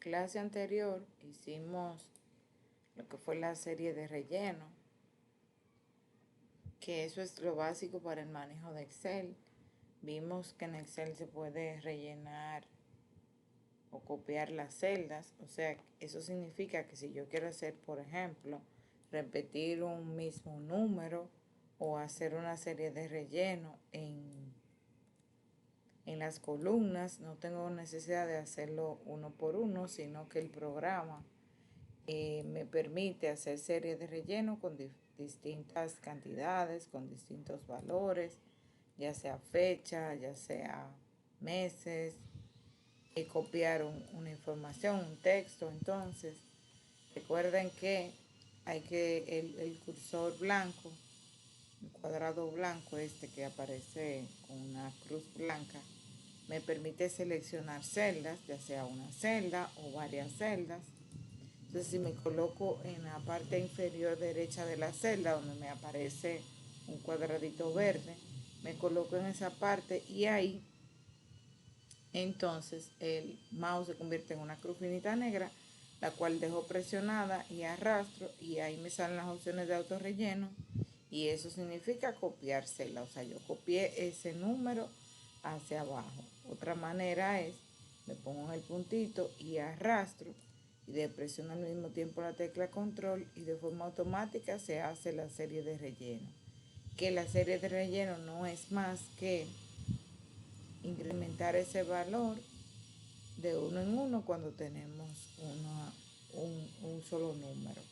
clase anterior hicimos lo que fue la serie de relleno, que eso es lo básico para el manejo de Excel. Vimos que en Excel se puede rellenar o copiar las celdas, o sea, eso significa que si yo quiero hacer, por ejemplo, repetir un mismo número o hacer una serie de relleno en las columnas, no tengo necesidad de hacerlo uno por uno, sino que el programa me permite hacer series de relleno con distintas cantidades, con distintos valores, ya sea fecha, ya sea meses, y copiar una información, un texto. Entonces, recuerden que hay que el cursor blanco, el cuadrado blanco que aparece con una cruz blanca, me permite seleccionar celdas, ya sea una celda o varias celdas. Entonces, si me coloco en la parte inferior derecha de la celda, donde me aparece un cuadradito verde, me coloco en esa parte y ahí entonces el mouse se convierte en una cruz finita negra, la cual dejo presionada y arrastro, y ahí me salen las opciones de autorrelleno, y eso significa copiar celda. O sea, yo copié ese número hacia abajo. Otra manera es, me pongo en el puntito y arrastro, y presiono al mismo tiempo la tecla control, y de forma automática se hace la serie de relleno. Que la serie de relleno no es más que incrementar ese valor de uno en uno cuando tenemos un solo número.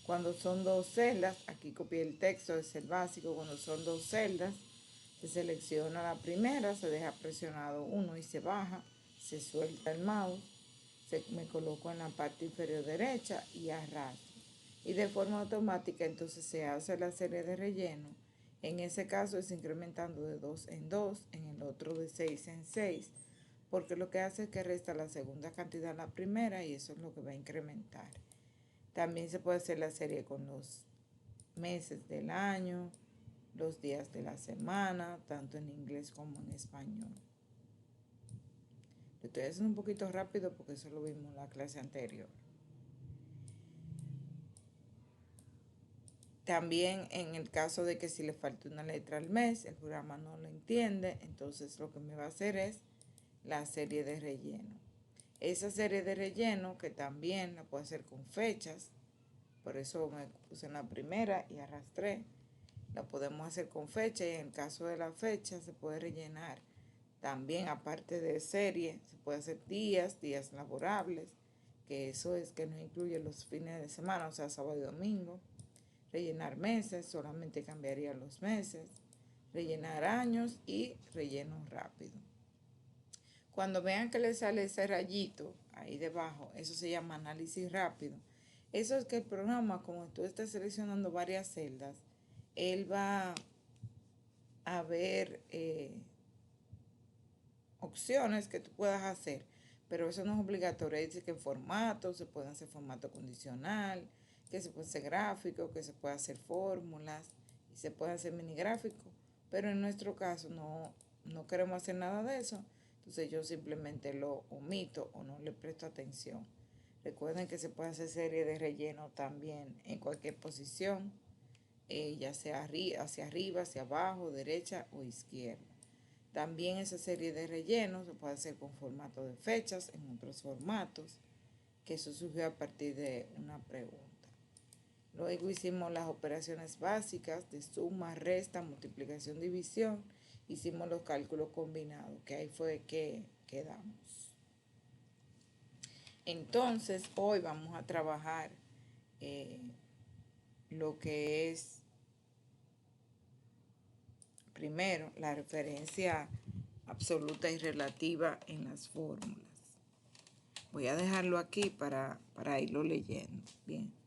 Cuando son dos celdas, aquí copié el texto, es el básico. Cuando son dos celdas, se selecciona la primera, se deja presionado 1 y se baja, se suelta el mouse, me coloco en la parte inferior derecha y arrastro. Y de forma automática entonces se hace la serie de relleno. En ese caso es incrementando de 2 en 2, en el otro de 6 en 6, porque lo que hace es que resta la segunda cantidad a la primera, y eso es lo que va a incrementar. También se puede hacer la serie con los meses del año, los días de la semana, tanto en inglés como en español. Lo estoy haciendo un poquito rápido porque eso lo vimos en la clase anterior. También en el caso de que si le falta una letra al mes, el programa no lo entiende, entonces lo que me va a hacer es la serie de relleno. Esa serie de relleno, que también la puedo hacer con fechas, por eso me puse en la primera y arrastré, la podemos hacer con fecha, y en el caso de la fecha se puede rellenar también, aparte de serie, se puede hacer días laborables, que eso es que no incluye los fines de semana, o sea, sábado y domingo. Rellenar meses, solamente cambiaría los meses. Rellenar años y relleno rápido. Cuando vean que les sale ese rayito ahí debajo, eso se llama análisis rápido. Eso es que el programa, como tú estás seleccionando varias celdas, él va a ver opciones que tú puedas hacer, pero eso no es obligatorio. Dice que en formato, se puede hacer formato condicional, que se puede hacer gráfico, que se puede hacer fórmulas y se puede hacer mini gráfico, pero en nuestro caso no queremos hacer nada de eso, entonces yo simplemente lo omito o no le presto atención. Recuerden que se puede hacer serie de relleno también en cualquier posición, ya sea hacia arriba, hacia abajo, derecha o izquierda. También esa serie de rellenos se puede hacer con formato de fechas, en otros formatos, que eso surgió a partir de una pregunta. Luego hicimos las operaciones básicas de suma, resta, multiplicación, división. Hicimos los cálculos combinados, que ahí fue que quedamos. Entonces, hoy vamos a trabajar lo que es, primero, la referencia absoluta y relativa en las fórmulas. Voy a dejarlo aquí para irlo leyendo. Bien.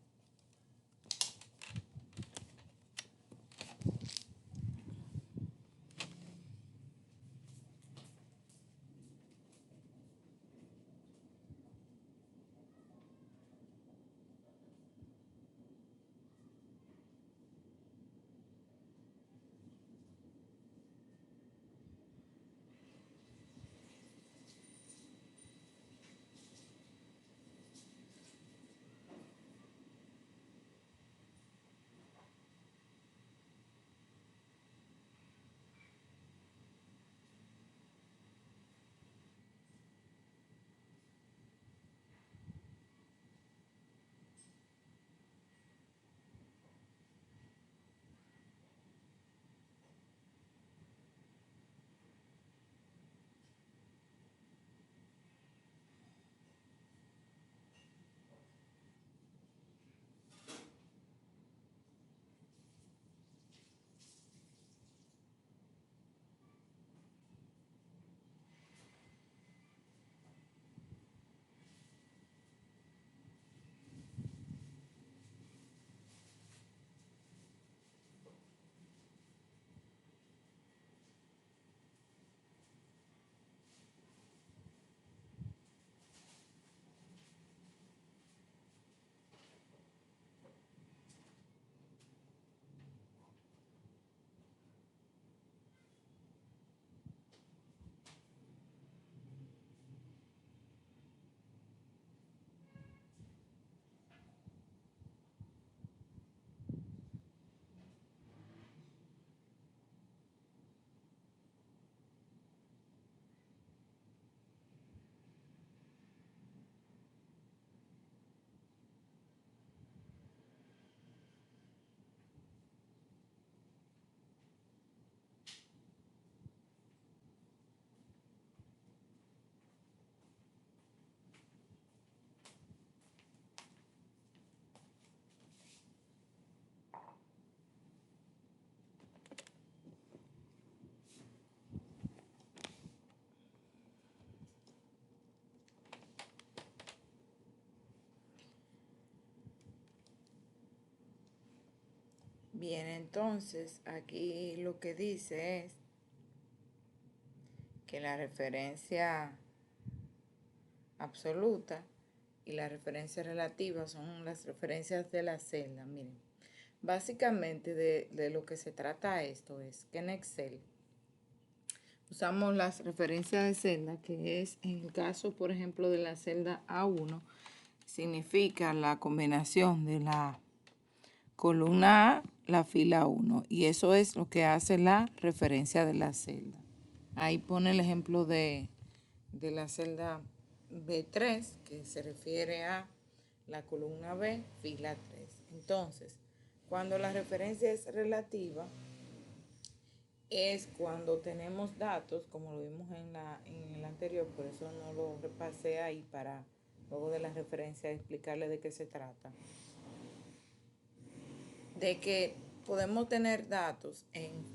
Bien, entonces aquí lo que dice es que la referencia absoluta y la referencia relativa son las referencias de la celda. Miren, básicamente de lo que se trata esto es que en Excel usamos las referencias de celda, que es en el caso, por ejemplo, de la celda A1, significa la combinación de la columna A, la fila 1, y eso es lo que hace la referencia de la celda. Ahí pone el ejemplo de la celda B3, que se refiere a la columna B, fila 3. Entonces, cuando la referencia es relativa, es cuando tenemos datos, como lo vimos en el anterior, por eso no lo repasé ahí para luego de la referencia explicarle de qué se trata. De que podemos tener datos en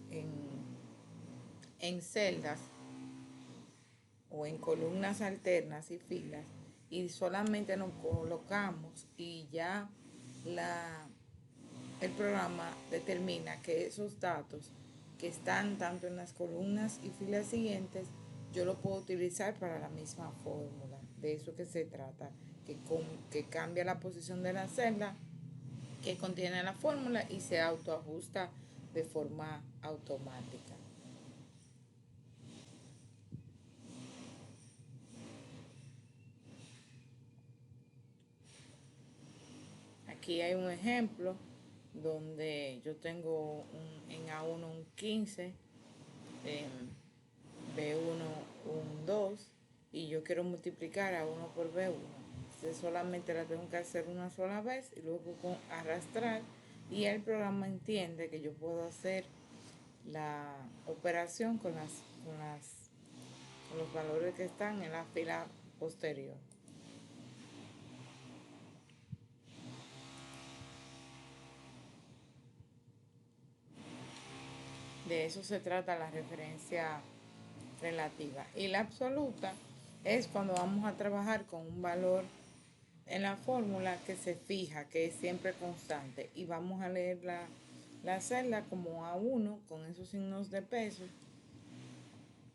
celdas o en columnas alternas y filas y solamente nos colocamos y ya el programa determina que esos datos que están tanto en las columnas y filas siguientes yo lo puedo utilizar para la misma fórmula. De eso que se trata, que cambia la posición de la celda que contiene la fórmula y se autoajusta de forma automática. Aquí hay un ejemplo donde yo tengo en A1 un 15, en B1 un 2 y yo quiero multiplicar A1 por B1. Entonces solamente la tengo que hacer una sola vez y luego arrastrar y el programa entiende que yo puedo hacer la operación con los valores que están en la fila posterior. De eso se trata la referencia relativa. Y la absoluta es cuando vamos a trabajar con un valor en la fórmula que se fija, que es siempre constante. Y vamos a leer la celda como A1 con esos signos de peso,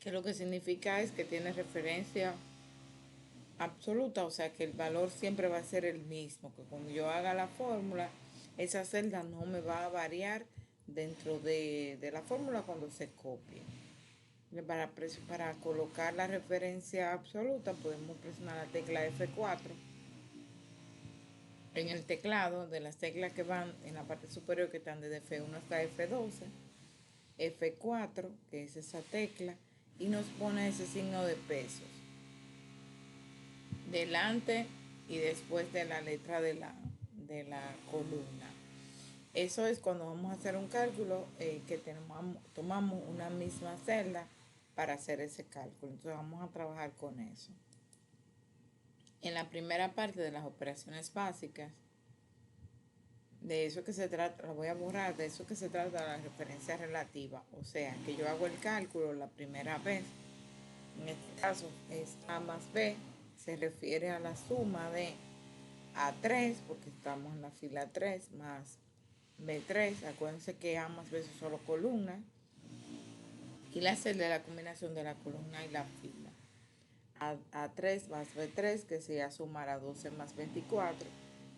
que lo que significa es que tiene referencia absoluta, o sea que el valor siempre va a ser el mismo, que cuando yo haga la fórmula, esa celda no me va a variar dentro de la fórmula cuando se copie. Para colocar la referencia absoluta podemos presionar la tecla F4 en el teclado, de las teclas que van en la parte superior que están desde F1 hasta F12, F4, que es esa tecla, y nos pone ese signo de pesos delante y después de la letra de la columna. Eso es cuando vamos a hacer un cálculo que tomamos una misma celda para hacer ese cálculo. Entonces vamos a trabajar con eso. En la primera parte de las operaciones básicas, de eso que se trata, la voy a borrar, de eso que se trata la referencia relativa. O sea, que yo hago el cálculo la primera vez. En este caso es A más B, se refiere a la suma de A3, porque estamos en la fila 3, más B3. Acuérdense que A más B es solo columna. Y la celda de la combinación de la columna y la fila. A3 más B3, que sería sumar a 12 más 24.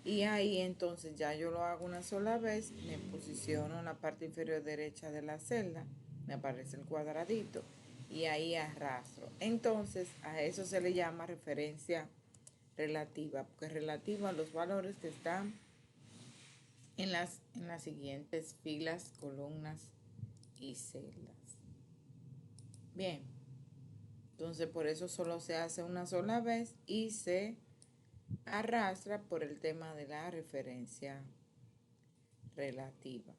Y ahí entonces ya yo lo hago una sola vez, me posiciono en la parte inferior derecha de la celda, me aparece el cuadradito y ahí arrastro. Entonces a eso se le llama referencia relativa, porque es relativa a los valores que están en las siguientes filas, columnas y celdas. Bien, entonces por eso solo se hace una sola vez y se arrastra por el tema de la referencia relativa.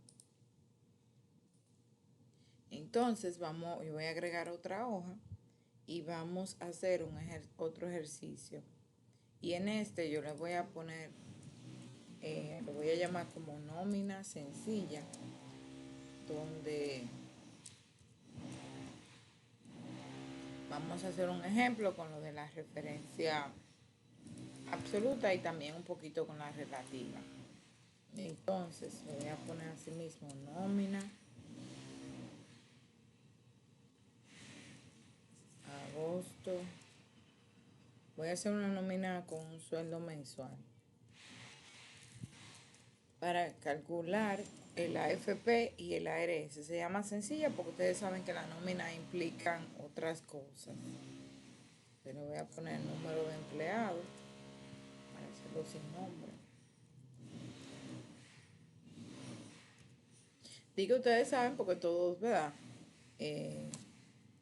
Entonces yo voy a agregar otra hoja y vamos a hacer otro ejercicio. Y en este yo le voy a poner, lo voy a llamar como nómina sencilla, donde vamos a hacer un ejemplo con lo de la referencia absoluta y también un poquito con la relativa. Entonces, le voy a poner así mismo nómina, agosto. Voy a hacer una nómina con un sueldo mensual para calcular el AFP y el ARS. Se llama sencilla porque ustedes saben que la nómina implican otras cosas. Pero voy a poner el número de empleados para hacerlo sin nombre. Digo, ustedes saben porque todos, ¿verdad?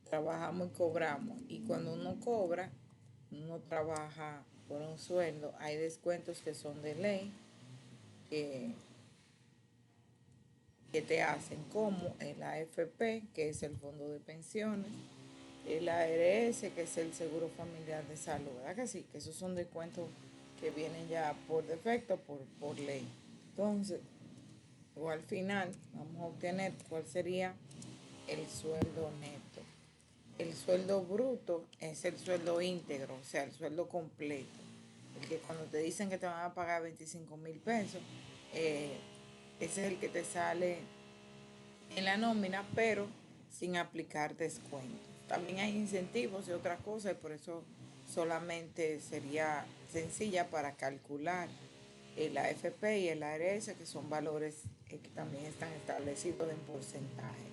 Trabajamos y cobramos. Y cuando uno cobra, uno trabaja por un sueldo. Hay descuentos que son de ley, que, que te hacen, como el AFP, que es el fondo de pensiones, el ARS, que es el seguro familiar de salud, ¿verdad que sí? Que esos son descuentos que vienen ya por defecto, por ley. Entonces, o al final, vamos a obtener cuál sería el sueldo neto. El sueldo bruto es el sueldo íntegro, o sea, el sueldo completo. El que cuando te dicen que te van a pagar 25,000 pesos, eh, ese es el que te sale en la nómina, pero sin aplicar descuentos. También hay incentivos y otras cosas, y por eso solamente sería sencilla para calcular el AFP y el ARS, que son valores que también están establecidos en porcentaje.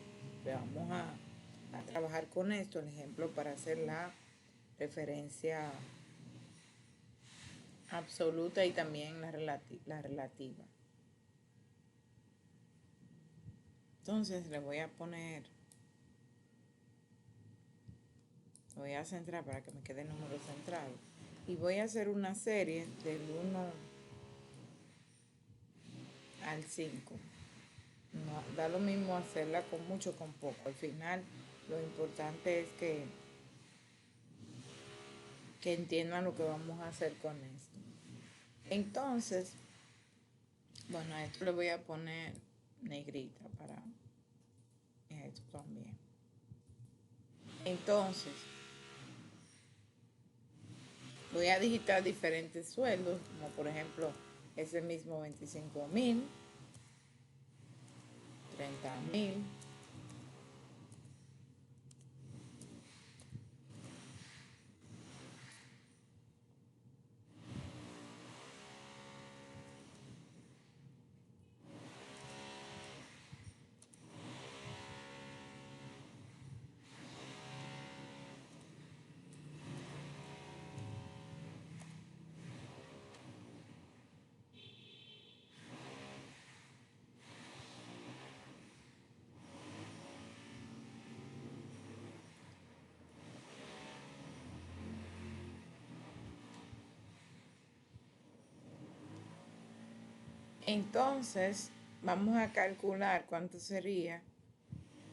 Pero vamos a trabajar con esto, el ejemplo, para hacer la referencia absoluta y también la relativa. Entonces le voy a poner, voy a centrar para que me quede el número centrado. Y voy a hacer una serie del 1 al 5. No, da lo mismo hacerla con mucho o con poco. Al final lo importante es que entiendan lo que vamos a hacer con esto. Entonces, bueno, a esto le voy a poner negrita para esto también. Entonces, voy a digitar diferentes sueldos, como por ejemplo ese mismo 25,000, 30,000. Entonces, vamos a calcular cuánto sería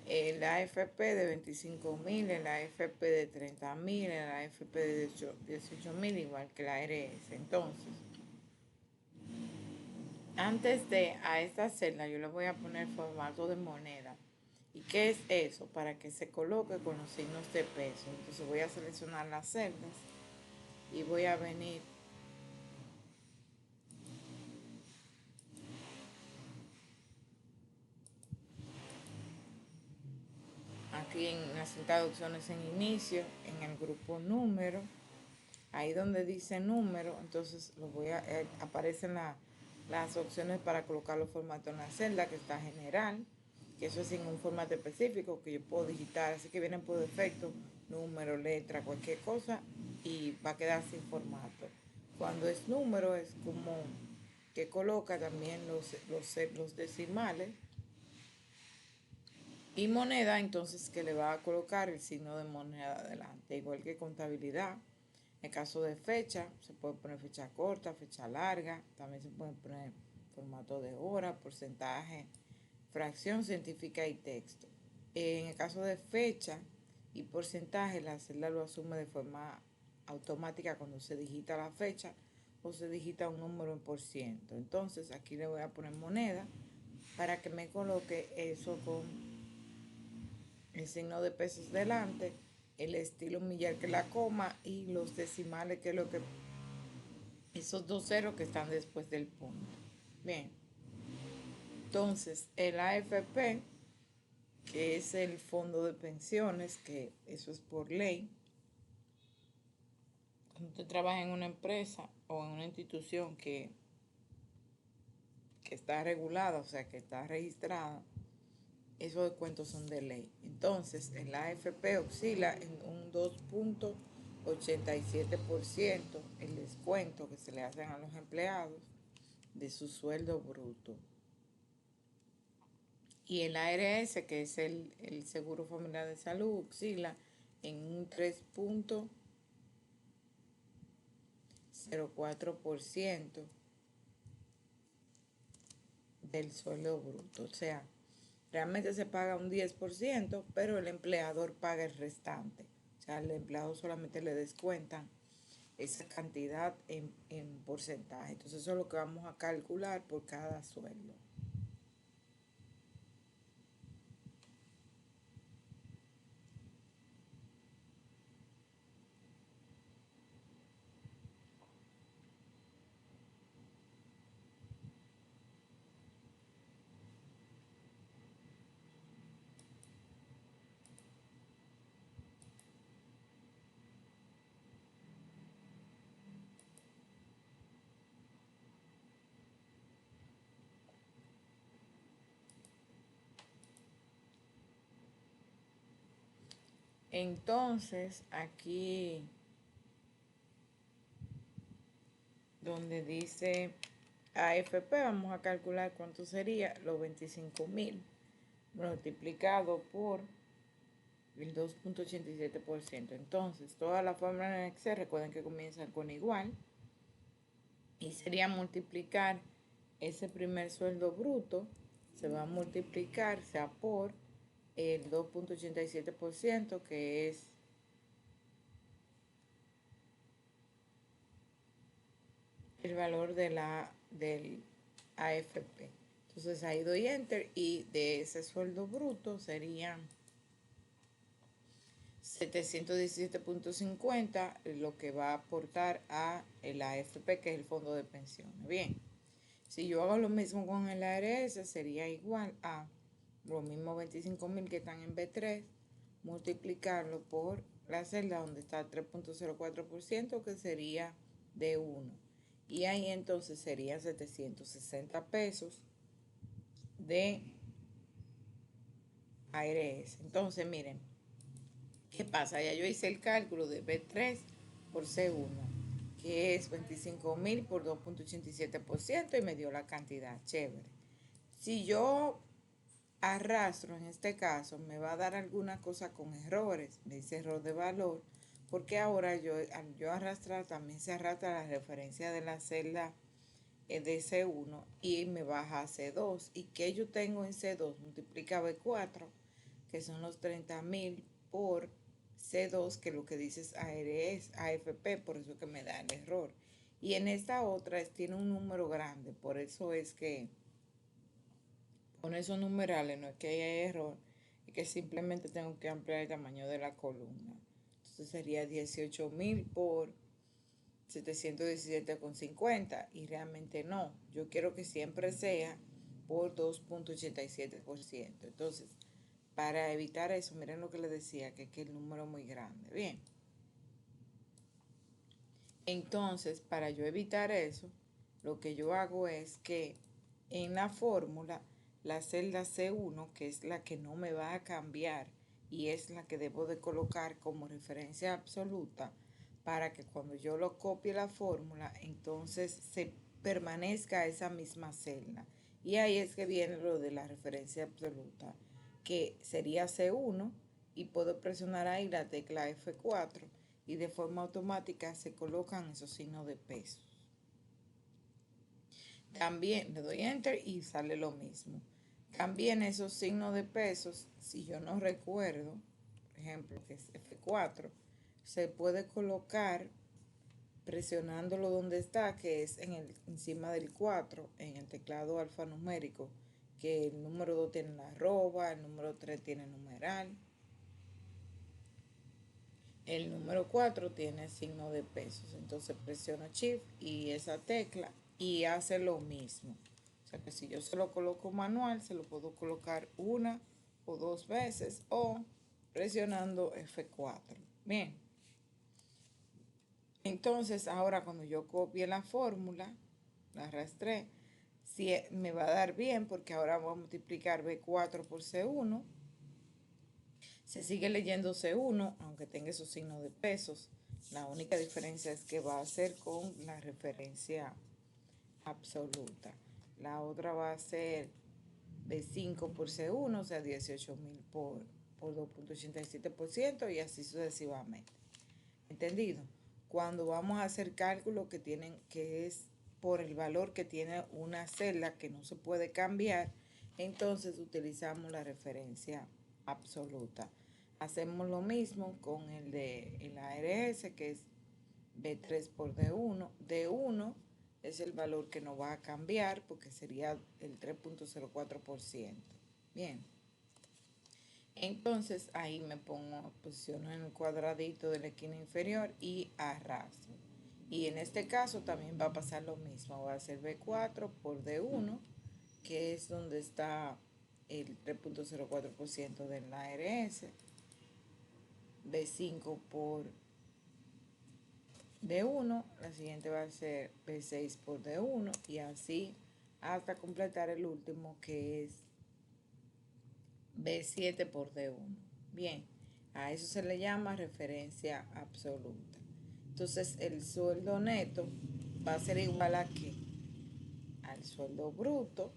el AFP de 25,000, el AFP de 30,000, el AFP de 18,000, igual que la ARS. Entonces, antes de a esta celda, yo le voy a poner formato de moneda. ¿Y qué es eso? Para que se coloque con los signos de peso. Entonces voy a seleccionar las celdas y voy a venir aquí en las introducciones en inicio, en el grupo número, ahí donde dice número, entonces aparecen las opciones para colocar los formatos en la celda, que está general, que eso es sin un formato específico que yo puedo digitar, así que vienen por defecto número, letra, cualquier cosa, y va a quedar sin formato. Cuando es número es como que coloca también los decimales, y moneda, entonces que le va a colocar el signo de moneda adelante, igual que contabilidad. En caso de fecha, se puede poner fecha corta, fecha larga, también se puede poner formato de hora, porcentaje, fracción científica y texto. En el caso de fecha y porcentaje, la celda lo asume de forma automática cuando se digita la fecha o se digita un número en por ciento. Entonces aquí le voy a poner moneda para que me coloque eso con el signo de pesos delante, el estilo millar que la coma y los decimales que es lo que esos dos ceros que están después del punto. Bien, Entonces, el AFP, que es el fondo de pensiones, que eso es por ley, cuando usted trabaja en una empresa o en una institución que está regulada, o sea, que está registrada, esos descuentos son de ley. Entonces, el AFP oscila en un 2,87% el descuento que se le hacen a los empleados de su sueldo bruto. Y el ARS, que es el Seguro Familiar de Salud, oscila en un 3,04% del sueldo bruto. O sea, realmente se paga un 10%, pero el empleador paga el restante. O sea, al empleado solamente le descuentan esa cantidad en porcentaje. Entonces eso es lo que vamos a calcular por cada sueldo. Entonces, aquí donde dice AFP, vamos a calcular cuánto sería los 25,000 multiplicado por el 2,87%. Entonces, toda la fórmula en Excel, recuerden que comienzan con igual, y sería multiplicar ese primer sueldo bruto, se va a multiplicar, sea por el 2,87%, que es el valor del AFP. Entonces ahí doy enter y de ese sueldo bruto serían 717,50 lo que va a aportar a el AFP, que es el fondo de pensiones. Bien, si yo hago lo mismo con el ARS, sería igual a los mismos 25,000 que están en B3, multiplicarlo por la celda donde está el 3,04%, que sería de 1. Y ahí entonces serían 760 pesos de ARS. Entonces, miren, ¿qué pasa? Ya yo hice el cálculo de B3 por C1, que es 25,000 por 2,87% y me dio la cantidad. Chévere. Si yo arrastro, en este caso, me va a dar alguna cosa con errores, me dice error de valor, porque ahora al yo arrastrar también se arrastra la referencia de la celda de C1 y me baja a C2. ¿Y que yo tengo en C2? Multiplica B4, que son los 30,000 por C2, que lo que dice es ARS, AFP, por eso que me da el error. Y en esta otra tiene un número grande, por eso es que con esos numerales no es que haya error, es que simplemente tengo que ampliar el tamaño de la columna. Entonces sería 18,000 por 717,50 y realmente no. Yo quiero que siempre sea por 2,87%. Entonces, para evitar eso, miren lo que les decía, que es que el número es muy grande. Bien. Entonces, para yo evitar eso, lo que yo hago es que en la fórmula, la celda C1, que es la que no me va a cambiar y es la que debo de colocar como referencia absoluta, para que cuando yo lo copie la fórmula, entonces se permanezca esa misma celda. Y ahí es que viene lo de la referencia absoluta, que sería C1, y puedo presionar ahí la tecla F4 y de forma automática se colocan esos signos de pesos. También le doy enter y sale lo mismo. También esos signos de pesos, si yo no recuerdo, por ejemplo, que es F4, se puede colocar presionándolo donde está, que es encima del 4, en el teclado alfanumérico, que el número 2 tiene la arroba, el número 3 tiene numeral, el número 4 tiene signo de pesos. Entonces presiono Shift y esa tecla y hace lo mismo. O sea que si yo se lo coloco manual, se lo puedo colocar una o dos veces o presionando F4. Bien. Entonces, ahora cuando yo copie la fórmula, la arrastré, si me va a dar bien porque ahora voy a multiplicar B4 por C1. Se sigue leyendo C1, aunque tenga esos signos de pesos. La única diferencia es que va a ser con la referencia absoluta. La otra va a ser B5 por C1, o sea, 18.000 por 2.87% y así sucesivamente. ¿Entendido? Cuando vamos a hacer cálculos que es por el valor que tiene una celda que no se puede cambiar, entonces utilizamos la referencia absoluta. Hacemos lo mismo con el de el ARS, que es B3 por D1. D1 es el valor que no va a cambiar porque sería el 3.04%. Bien. Entonces ahí me posiciono en el cuadradito de la esquina inferior y arrastro. Y en este caso también va a pasar lo mismo. Va a ser B4 por D1, que es donde está el 3.04% del ARS. B5 por D1, la siguiente va a ser B6 por D1 y así hasta completar el último, que es B7 por D1. Bien, a eso se le llama referencia absoluta. Entonces el sueldo neto va a ser igual a ¿qué? Al sueldo bruto,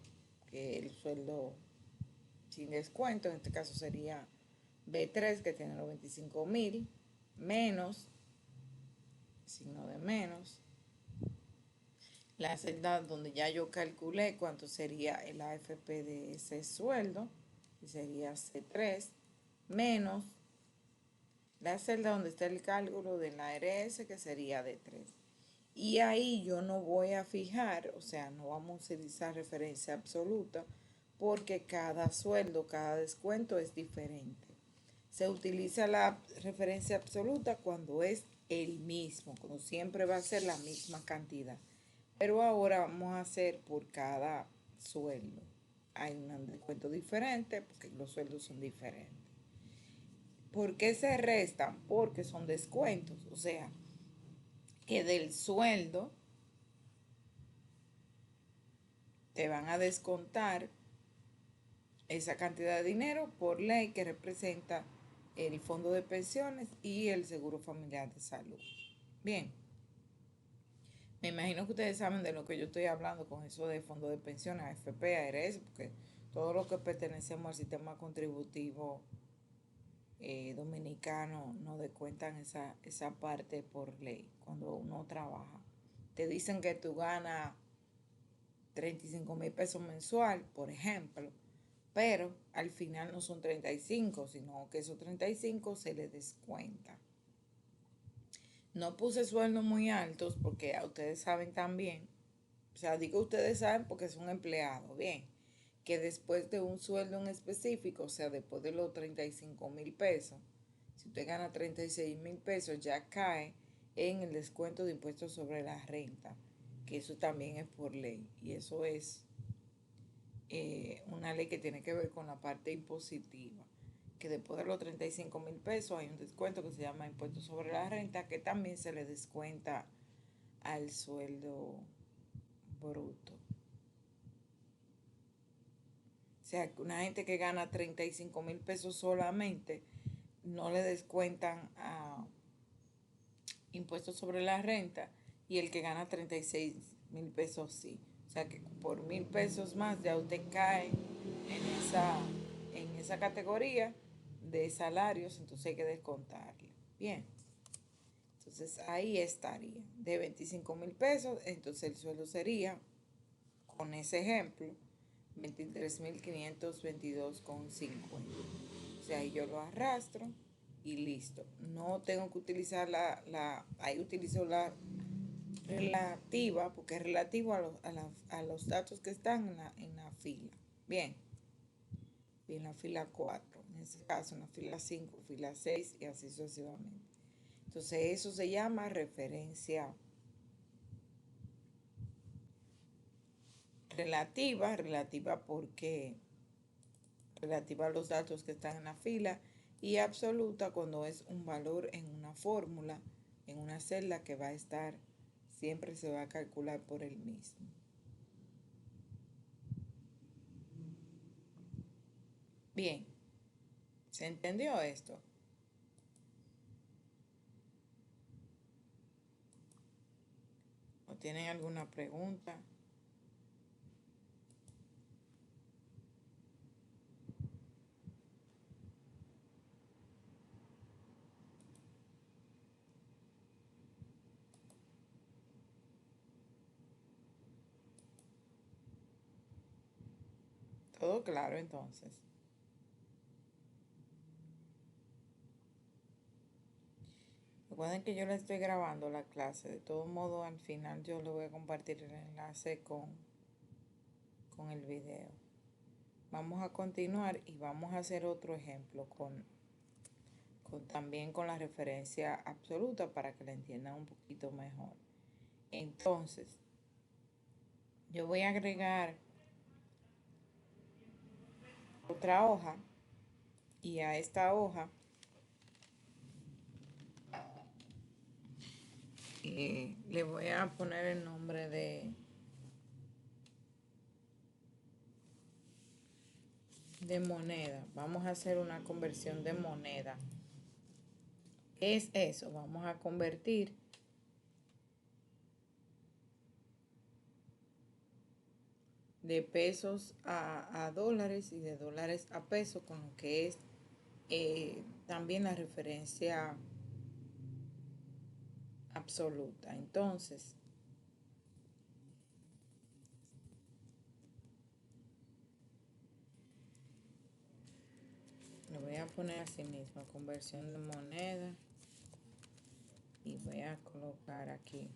que el sueldo sin descuento, en este caso sería B3, que tiene los 25.000, menos, signo de menos, la celda donde ya yo calculé cuánto sería el AFP de ese sueldo, que sería C3, menos la celda donde está el cálculo de la ARS, que sería D3. Y ahí yo no voy a fijar, o sea, no vamos a utilizar referencia absoluta, porque cada sueldo, cada descuento es diferente. Se utiliza la referencia absoluta cuando es el mismo, cuando siempre va a ser la misma cantidad. Pero ahora vamos a hacer por cada sueldo. Hay un descuento diferente porque los sueldos son diferentes. ¿Por qué se restan? Porque son descuentos. O sea, que del sueldo te van a descontar esa cantidad de dinero por ley que representa el fondo de pensiones y el seguro familiar de salud. Bien. Me imagino que ustedes saben de lo que yo estoy hablando con eso de fondo de pensiones, AFP, ARS, porque todo lo que pertenecemos al sistema contributivo dominicano nos descuentan esa parte por ley cuando uno trabaja. Te dicen que tú ganas 35.000 pesos mensual, por ejemplo, pero al final no son 35, sino que esos 35 se les descuenta. No puse sueldos muy altos porque a ustedes saben también, o sea, digo ustedes saben porque es un empleado, bien, que después de un sueldo en específico, o sea, después de los 35.000 pesos, si usted gana 36.000 pesos, ya cae en el descuento de impuestos sobre la renta, que eso también es por ley, y eso es una ley que tiene que ver con la parte impositiva, que después de los 35.000 pesos hay un descuento que se llama impuesto sobre la renta, que también se le descuenta al sueldo bruto. O sea, que una gente que gana 35.000 pesos solamente no le descuentan a impuestos sobre la renta, y el que gana 36.000 pesos sí. O sea que por 1.000 pesos más ya usted cae en esa categoría de salarios, entonces hay que descontarle. Bien, entonces ahí estaría. De 25.000 pesos, entonces el sueldo sería, con ese ejemplo, 23.522,50. O sea, ahí yo lo arrastro y listo. No tengo que utilizar ahí utilizo la relativa, porque es relativo a los datos que están en la fila. Bien. Y en la fila 4, en este caso en la fila 5, fila 6 y así sucesivamente. Entonces eso se llama referencia relativa porque relativa a los datos que están en la fila, y absoluta cuando es un valor en una fórmula, en una celda que va a estar, siempre se va a calcular por el mismo. Bien, ¿se entendió esto? ¿O tienen alguna pregunta? Todo claro entonces. Recuerden que yo le estoy grabando la clase. De todo modo, al final yo le voy a compartir el enlace con el video. Vamos a continuar y vamos a hacer otro ejemplo también con la referencia absoluta para que la entiendan un poquito mejor. Entonces, yo voy a agregar otra hoja y a esta hoja le voy a poner el nombre de moneda. Vamos a hacer una conversión de moneda. ¿Qué es eso? Vamos a convertir de pesos a dólares y de dólares a pesos, con lo que es también la referencia absoluta. Entonces, lo voy a poner así mismo, conversión de moneda, y voy a colocar aquí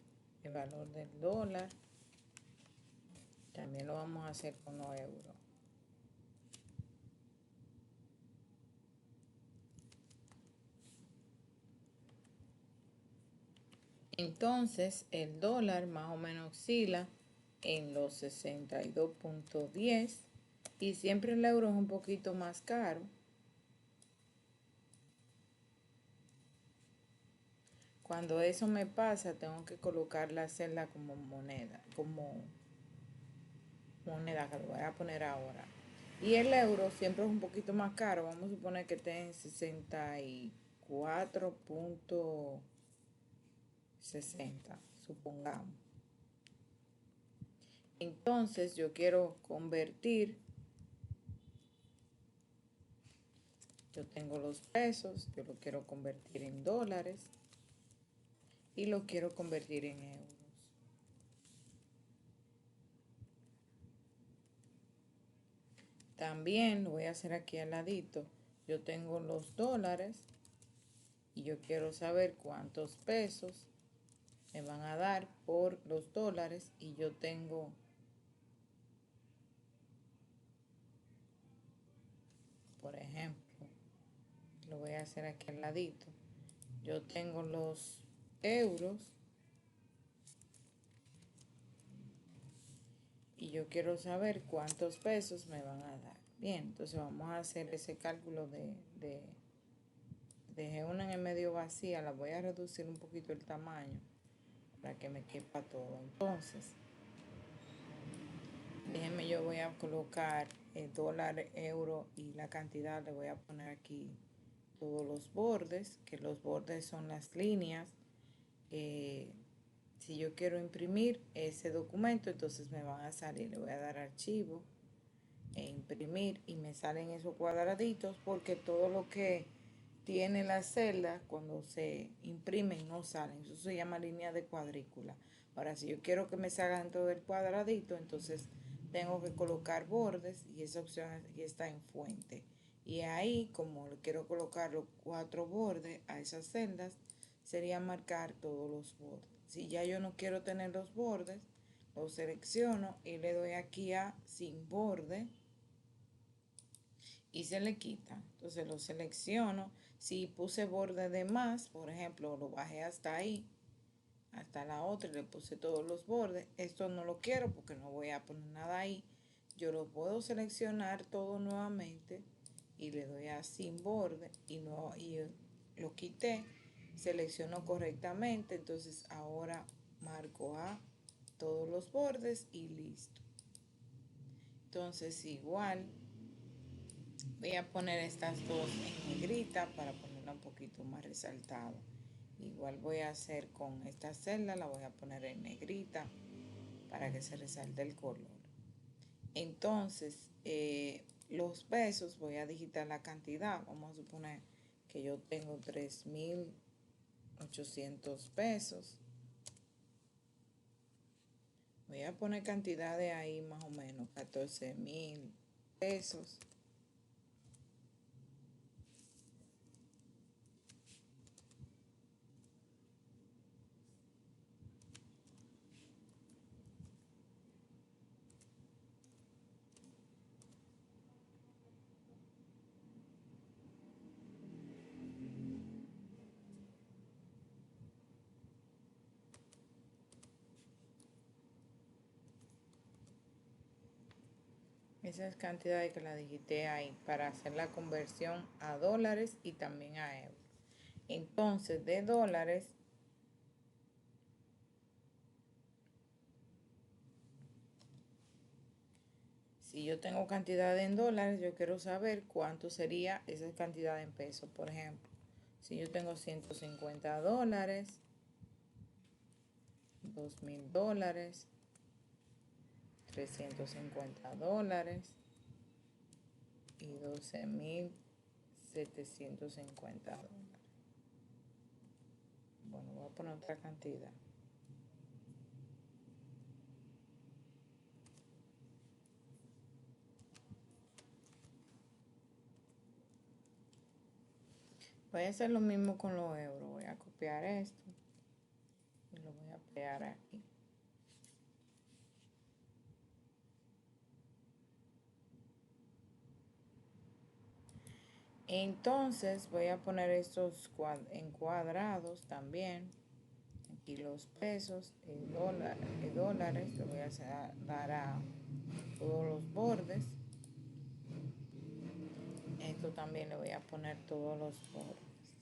el valor del dólar. También lo vamos a hacer con los euros. Entonces, el dólar más o menos oscila en los 62.10 y siempre el euro es un poquito más caro. Cuando eso me pasa, tengo que colocar la celda como moneda, que lo voy a poner ahora. Y el euro siempre es un poquito más caro. Vamos a suponer que esté en 64.60, supongamos. Entonces yo quiero convertir, yo tengo los pesos, yo lo quiero convertir en dólares y lo quiero convertir en euros. También lo voy a hacer aquí al ladito. Yo tengo los dólares y yo quiero saber cuántos pesos me van a dar por los dólares, y yo tengo, por ejemplo, lo voy a hacer aquí al ladito. Yo tengo los euros y yo quiero saber cuántos pesos me van a dar. Bien, entonces vamos a hacer ese cálculo dejé una en el medio vacía, la voy a reducir un poquito el tamaño para que me quepa todo. Entonces, déjenme, yo voy a colocar el dólar, euro y la cantidad. Le voy a poner aquí todos los bordes, que los bordes son las líneas. Si yo quiero imprimir ese documento, entonces me van a salir, le voy a dar archivo e imprimir y me salen esos cuadraditos, porque todo lo que tiene la celda cuando se imprimen no salen. Eso se llama línea de cuadrícula. Ahora, si yo quiero que me salgan todo el cuadradito, entonces tengo que colocar bordes, y esa opción está en fuente. Y ahí, como le quiero colocar los 4 bordes a esas celdas, sería marcar todos los bordes. Si ya yo no quiero tener los bordes, lo selecciono y le doy aquí a sin borde y se le quita. Entonces lo selecciono. Si puse borde de más, por ejemplo, lo bajé hasta ahí, hasta la otra y le puse todos los bordes. Esto no lo quiero porque no voy a poner nada ahí. Yo lo puedo seleccionar todo nuevamente y le doy a sin borde y lo quité, selecciono correctamente. Entonces ahora marco a todos los bordes y listo. Entonces igual voy a poner estas dos en negrita para ponerla un poquito más resaltado. Igual voy a hacer con esta celda, la voy a poner en negrita para que se resalte el color. Entonces los pesos, voy a digitar la cantidad. Vamos a suponer que yo tengo 3.800 pesos. Voy a poner cantidad de ahí más o menos 14.000 pesos. Esa es cantidad que la digité ahí para hacer la conversión a dólares y también a euros. Entonces, de dólares, si yo tengo cantidad en dólares, yo quiero saber cuánto sería esa cantidad en pesos. Por ejemplo, si yo tengo 150 dólares, 2.000 dólares, 350 dólares y 12.750 dólares. Bueno, voy a poner otra cantidad. Voy a hacer lo mismo con los euros. Voy a copiar esto y lo voy a pegar aquí. Entonces voy a poner estos en cuadrados también. Aquí los pesos y dólares. Le voy a dar a todos los bordes. Esto también le voy a poner todos los bordes.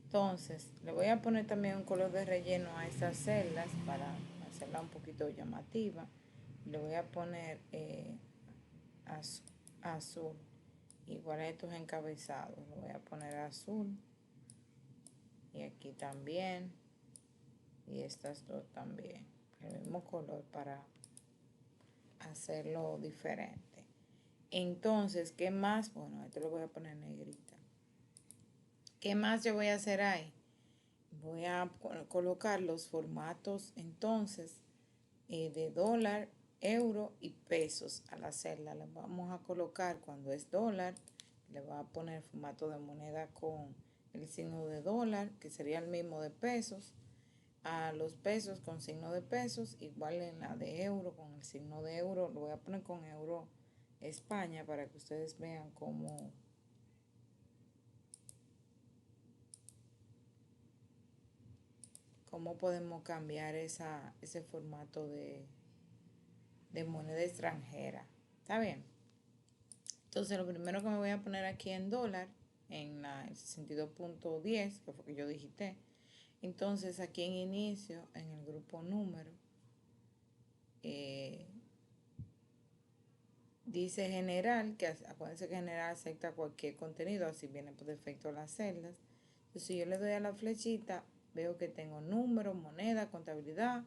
Entonces le voy a poner también un color de relleno a estas celdas para hacerla un poquito llamativa. Le voy a poner azul. Igual a estos encabezados, lo voy a poner azul. Y aquí también. Y estas dos también. El mismo color para hacerlo diferente. Entonces, ¿qué más? Bueno, esto lo voy a poner negrita. ¿Qué más yo voy a hacer ahí? Voy a colocar los formatos entonces de dólar, euro y pesos a la celda. Le vamos a colocar cuando es dólar, le voy a poner formato de moneda con el signo de dólar, que sería el mismo de pesos. A los pesos con signo de pesos, igual en la de euro con el signo de euro. Lo voy a poner con euro España para que ustedes vean cómo podemos cambiar ese formato de moneda extranjera. ¿Está bien? Entonces lo primero que me voy a poner aquí en dólar, en el 62.10, que fue que yo digité. Entonces aquí en inicio, en el grupo número, dice general, que acuérdense que general acepta cualquier contenido, así viene por defecto las celdas. Entonces si yo le doy a la flechita, veo que tengo número, moneda, contabilidad,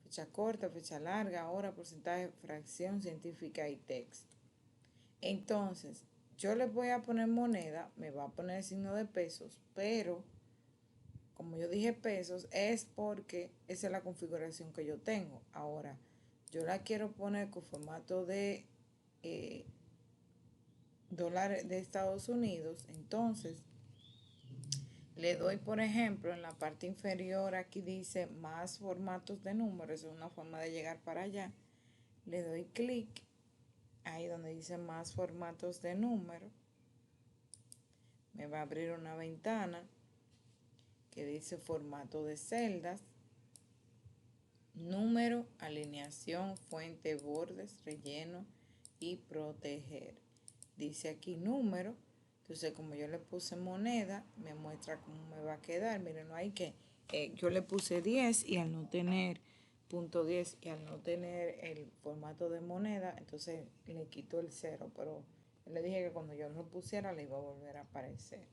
fecha corta, fecha larga, hora, porcentaje, fracción científica y texto. Entonces, yo le voy a poner moneda, me va a poner el signo de pesos, pero como yo dije pesos, es porque esa es la configuración que yo tengo. Ahora, yo la quiero poner con formato de dólares de Estados Unidos. Entonces, le doy, por ejemplo, en la parte inferior, aquí dice más formatos de números, es una forma de llegar para allá. Le doy clic ahí donde dice más formatos de número. Me va a abrir una ventana que dice formato de celdas, número, alineación, fuente, bordes, relleno y proteger. Dice aquí número, entonces como yo le puse moneda, me muestra cómo me va a quedar. Miren, no hay que, yo le puse 10 y al no tener punto 10 y al no tener el formato de moneda, entonces le quito el 0, pero le dije que cuando yo lo pusiera le iba a volver a aparecer.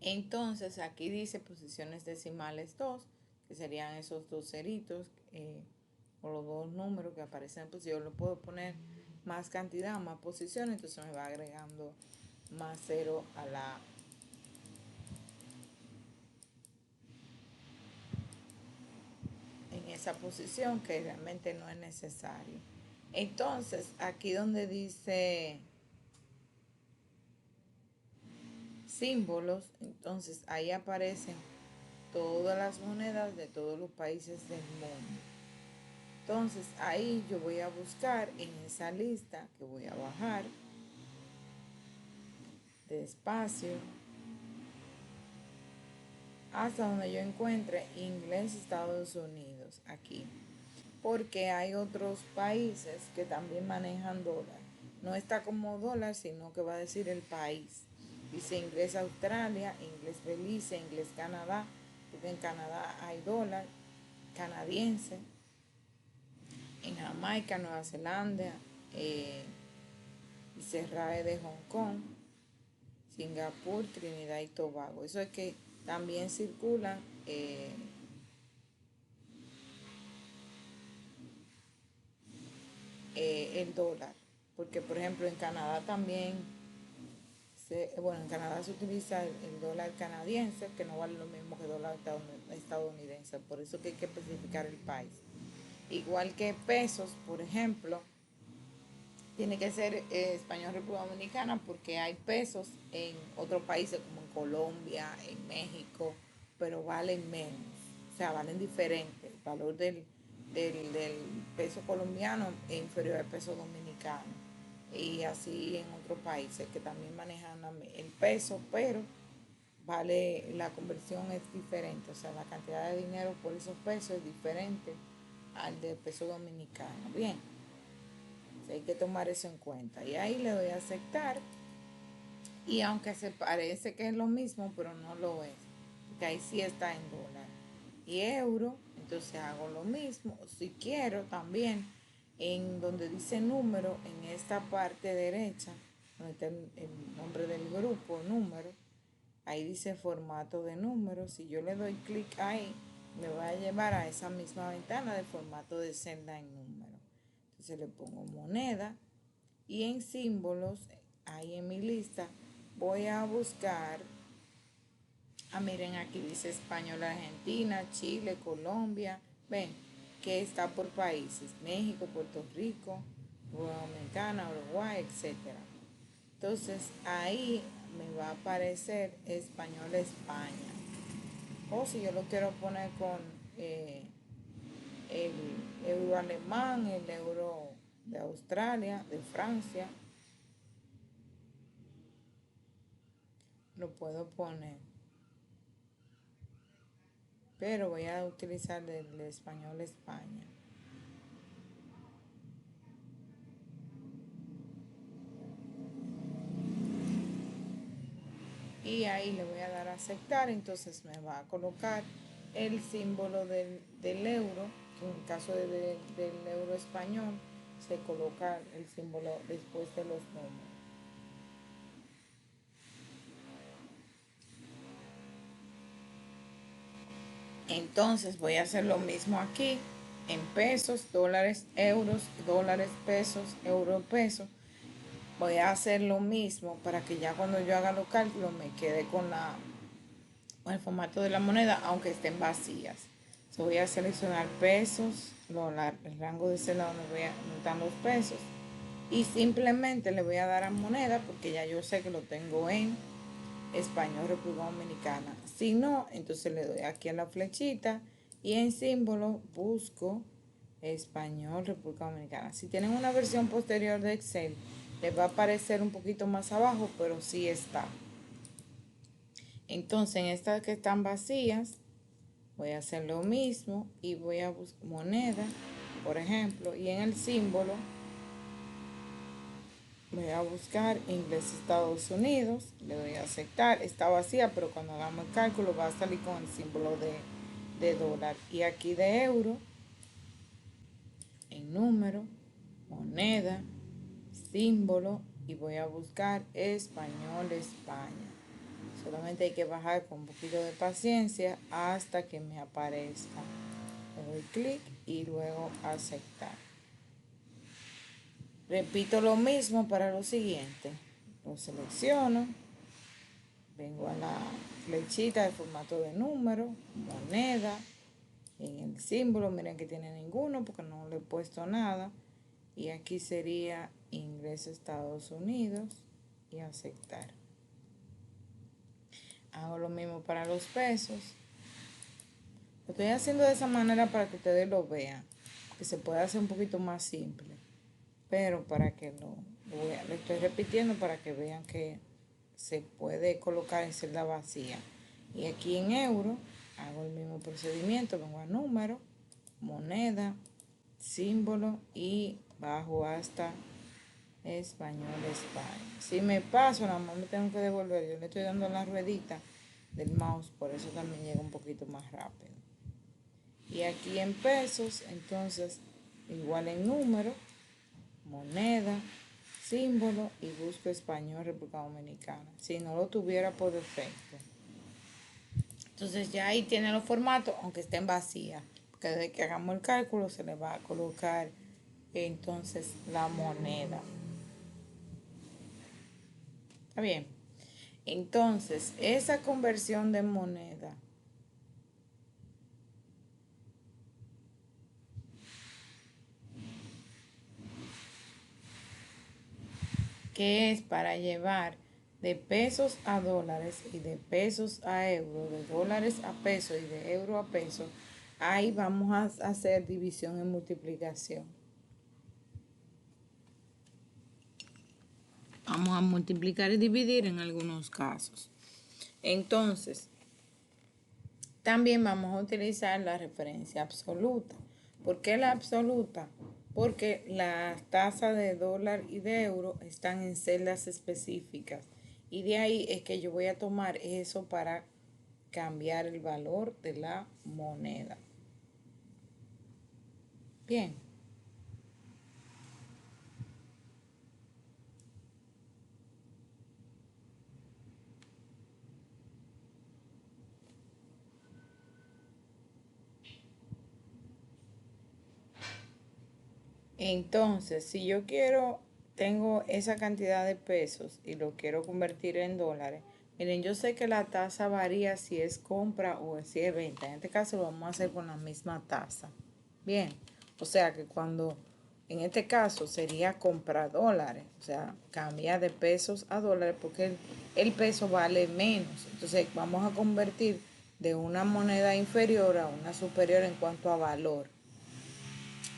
Entonces aquí dice posiciones decimales 2, que serían esos dos ceritos o los dos números que aparecen. Pues yo lo puedo poner más cantidad, más posiciones, entonces me va agregando más 0 a la en esa posición, que realmente no es necesario. Entonces aquí donde dice símbolos, entonces ahí aparecen todas las monedas de todos los países del mundo. Entonces ahí yo voy a buscar en esa lista, que voy a bajar despacio hasta donde yo encuentre inglés Estados Unidos, aquí, porque hay otros países que también manejan dólar. No está como dólar, sino que va a decir el país. Dice inglés Australia, inglés Belice, inglés Canadá, porque en Canadá hay dólar canadiense. En Jamaica, Nueva Zelanda, Israel de Hong Kong, Singapur, Trinidad y Tobago. Eso es que también circulan el dólar, porque por ejemplo en Canadá también, en Canadá se utiliza el dólar canadiense, que no vale lo mismo que el dólar estadounidense, por eso que hay que especificar el país. Igual que pesos, por ejemplo, tiene que ser español República Dominicana, porque hay pesos en otros países como en Colombia, en México, pero valen menos, o sea, valen diferente. El valor del peso colombiano es inferior al peso dominicano, y así en otros países que también manejan el peso, pero vale, la conversión es diferente, o sea, la cantidad de dinero por esos pesos es diferente al del peso dominicano. Bien, hay que tomar eso en cuenta. Y ahí le doy a aceptar. Y aunque se parece que es lo mismo, pero no lo es, porque ahí sí está en dólar y euro, entonces hago lo mismo. Si quiero también, en donde dice número, en esta parte derecha, donde está el nombre del grupo, número, ahí dice formato de número. Si yo le doy clic ahí, me va a llevar a esa misma ventana de formato de celda en número. Entonces le pongo moneda y en símbolos, ahí en mi lista, voy a buscar, miren, aquí dice español, Argentina, Chile, Colombia, ven, que está por países, México, Puerto Rico, Dominicana, Uruguay, etc. Entonces ahí me va a aparecer español España. O si yo lo quiero poner con el euro alemán, el euro de Australia, de Francia, lo puedo poner, pero voy a utilizar el español España. Y ahí le voy a dar a aceptar, entonces me va a colocar el símbolo del euro, que en el caso del euro español se coloca el símbolo después de los números. Entonces voy a hacer lo mismo aquí, en pesos, dólares, euros, dólares, pesos, euro, pesos. Voy a hacer lo mismo para que ya cuando yo haga los cálculos me quede con el formato de la moneda, aunque estén vacías. Voy a seleccionar pesos, el rango de celda donde están los pesos, y simplemente le voy a dar a moneda, porque ya yo sé que lo tengo en español República Dominicana. Si no, entonces le doy aquí a la flechita y en símbolo busco español República Dominicana. Si tienen una versión posterior de Excel, Les va a aparecer un poquito más abajo, pero sí está. Entonces, en estas que están vacías, voy a hacer lo mismo y voy a buscar moneda, por ejemplo, y en el símbolo voy a buscar inglés Estados Unidos, le doy a aceptar, está vacía, pero cuando hagamos el cálculo va a salir con el símbolo de dólar. Y aquí de euro, en número, moneda, símbolo, y voy a buscar español España. Solamente hay que bajar con un poquito de paciencia hasta que me aparezca. Le doy clic y luego aceptar. Repito lo mismo para lo siguiente. Lo selecciono. Vengo a la flechita de formato de número, moneda. En el símbolo, miren que tiene ninguno porque no le he puesto nada. Y aquí sería inglés Estados Unidos y aceptar. Hago lo mismo para los pesos. Lo estoy haciendo de esa manera para que ustedes lo vean, que se puede hacer un poquito más simple, pero para que lo estoy repitiendo para que vean que se puede colocar en celda vacía. Y aquí en euro hago el mismo procedimiento, vengo a número, moneda, símbolo y bajo hasta español España. Si me paso, nada más me tengo que devolver. Yo le estoy dando la ruedita del mouse, por eso también llega un poquito más rápido. Y aquí en pesos, entonces, igual en número, moneda, símbolo y busco español República Dominicana. Si no lo tuviera por defecto. Entonces ya ahí tiene los formatos, aunque estén vacías. Porque desde que hagamos el cálculo se le va a colocar entonces la moneda. ¿Está bien? Entonces, esa conversión de moneda que es para llevar de pesos a dólares y de pesos a euros, de dólares a pesos y de euro a pesos, ahí vamos a hacer división y multiplicación. Vamos a multiplicar y dividir en algunos casos. Entonces, también vamos a utilizar la referencia absoluta. ¿Por qué la absoluta? Porque las tasas de dólar y de euro están en celdas específicas. Y de ahí es que yo voy a tomar eso para cambiar el valor de la moneda. Bien. Entonces, si yo tengo esa cantidad de pesos y lo quiero convertir en dólares, miren, yo sé que la tasa varía si es compra o si es venta. En este caso lo vamos a hacer con la misma tasa. Bien, o sea que en este caso sería comprar dólares, o sea, cambia de pesos a dólares porque el peso vale menos. Entonces vamos a convertir de una moneda inferior a una superior en cuanto a valor.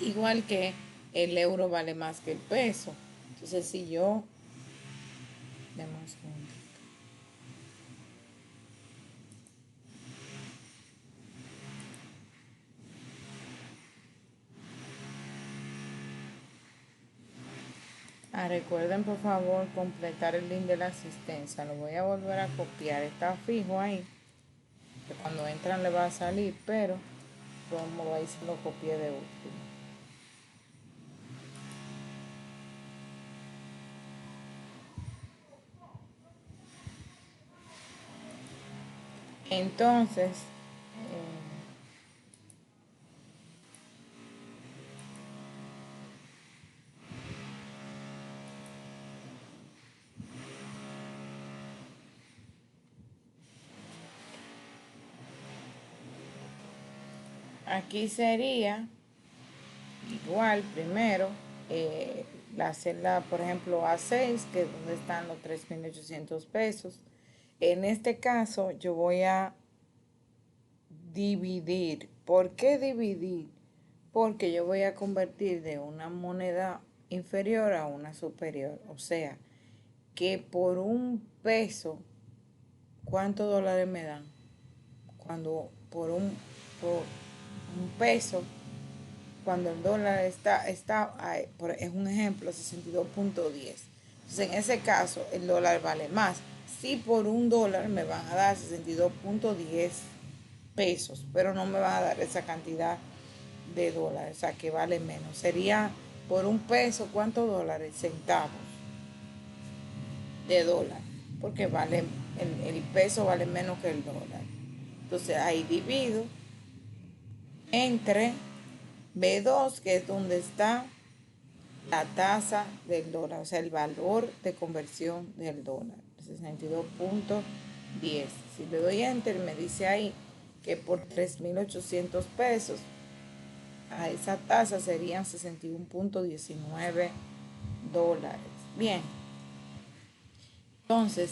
Igual que el euro vale más que el peso. Entonces, si yo... Demos un... recuerden, por favor, completar el link de la asistencia. Lo voy a volver a copiar. Está fijo ahí. Que cuando entran le va a salir, pero como ahí se lo copié de último. Entonces, aquí sería igual primero la celda, por ejemplo, A6, que es donde están los 3.800 pesos. En este caso, yo voy a dividir. ¿Por qué dividir? Porque yo voy a convertir de una moneda inferior a una superior. O sea, que por un peso, ¿cuántos dólares me dan? Cuando por un peso, cuando el dólar está es un ejemplo, 62.10. Entonces, en ese caso, el dólar vale más. Si por un dólar me van a dar 62.10 pesos, pero no me van a dar esa cantidad de dólares, o sea, que vale menos. Sería por un peso, ¿cuántos dólares? Centavos de dólar, porque vale, el peso vale menos que el dólar. Entonces, ahí divido entre B2, que es donde está la tasa del dólar, o sea, el valor de conversión del dólar, 62.10. Si le doy enter, me dice ahí que por 3.800 pesos a esa tasa serían 61.19 dólares. Bien, entonces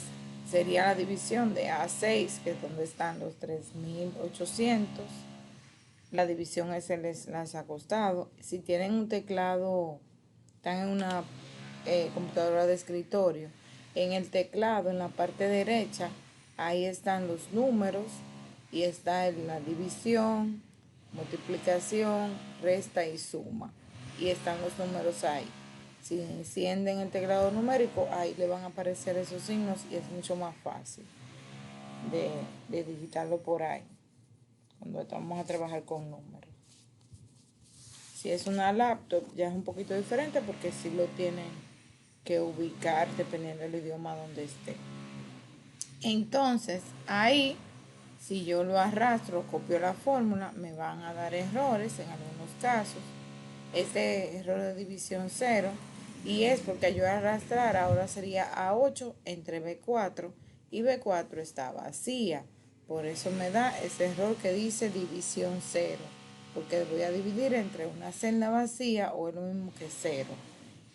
sería la división de A6, que es donde están los 3.800. La división S las ha costado. Si tienen un teclado, están en una computadora de escritorio, en el teclado, en la parte derecha, ahí están los números y está la división, multiplicación, resta y suma. Y están los números ahí. Si encienden el teclado numérico, ahí le van a aparecer esos signos y es mucho más fácil de digitarlo por ahí cuando estamos a trabajar con números. Si es una laptop ya es un poquito diferente porque sí lo tienen que ubicar dependiendo del idioma donde esté. Entonces ahí, si yo lo arrastro, copio la fórmula, me van a dar errores en algunos casos. Este error de división 0 y es porque yo arrastrar ahora sería A8 entre B4 y B4 está vacía. Por eso me da ese error que dice división 0, porque voy a dividir entre una celda vacía o es lo mismo que 0.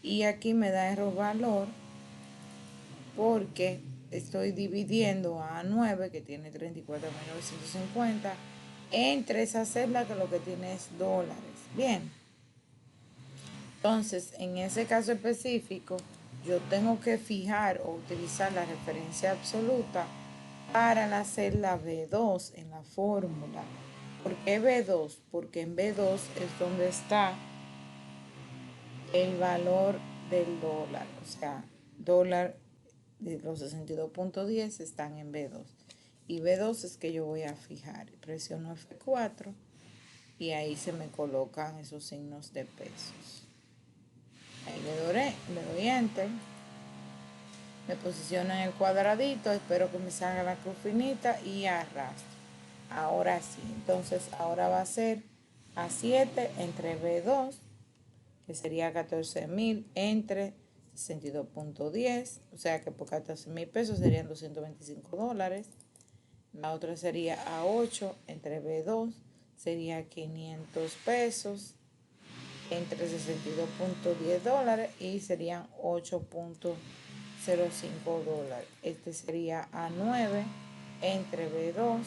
Y aquí me da error valor porque estoy dividiendo a 9, que tiene 34.950, entre esa celda que lo que tiene es dólares. Bien. Entonces, en ese caso específico, yo tengo que fijar o utilizar la referencia absoluta para la celda B2 en la fórmula. ¿Por qué B2? Porque en B2 es donde está el valor del dólar. O sea, dólar de los 62.10 están en B2. Y B2 es que yo voy a fijar. Presiono F4 y ahí se me colocan esos signos de pesos. Ahí le doy enter, me posiciono en el cuadradito, espero que me salga la cruz finita y arrastro. Ahora sí, entonces ahora va a ser A7 entre B2, que sería 14.000 entre 62.10, o sea que por 14.000 pesos serían 225 dólares. La otra sería A8 entre B2, sería 500 pesos entre 62.10 dólares y serían 8.05 dólares. Este sería A9 entre B2,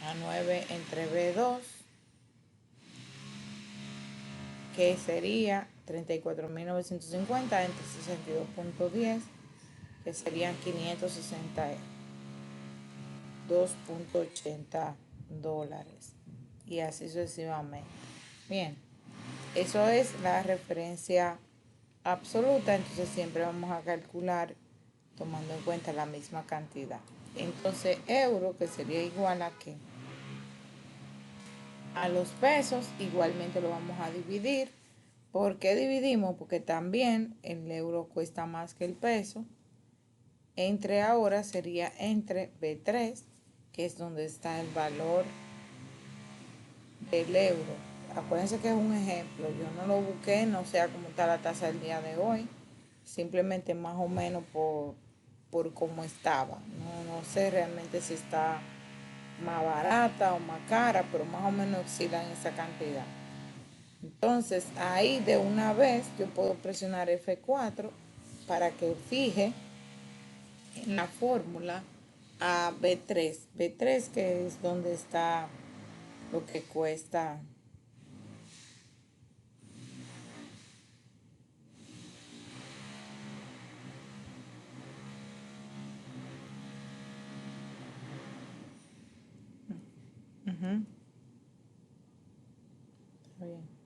A9 entre B2, que sería 34.950 entre 62.10, que serían 562.80 dólares. Y así sucesivamente. Bien, eso es la referencia absoluta, entonces siempre vamos a calcular tomando en cuenta la misma cantidad. Entonces euro, que sería igual a qué? A los pesos, igualmente lo vamos a dividir. ¿Por qué dividimos? Porque también el euro cuesta más que el peso. Entre ahora sería entre B3, que es donde está el valor del euro. Acuérdense que es un ejemplo, yo no lo busqué, no sé cómo está la tasa del día de hoy, simplemente más o menos por cómo estaba. No sé realmente si está más barata o más cara, pero más o menos oscila en esa cantidad. Entonces ahí de una vez yo puedo presionar F4 para que fije en la fórmula a B3, que es donde está lo que cuesta Ujú. Está bien.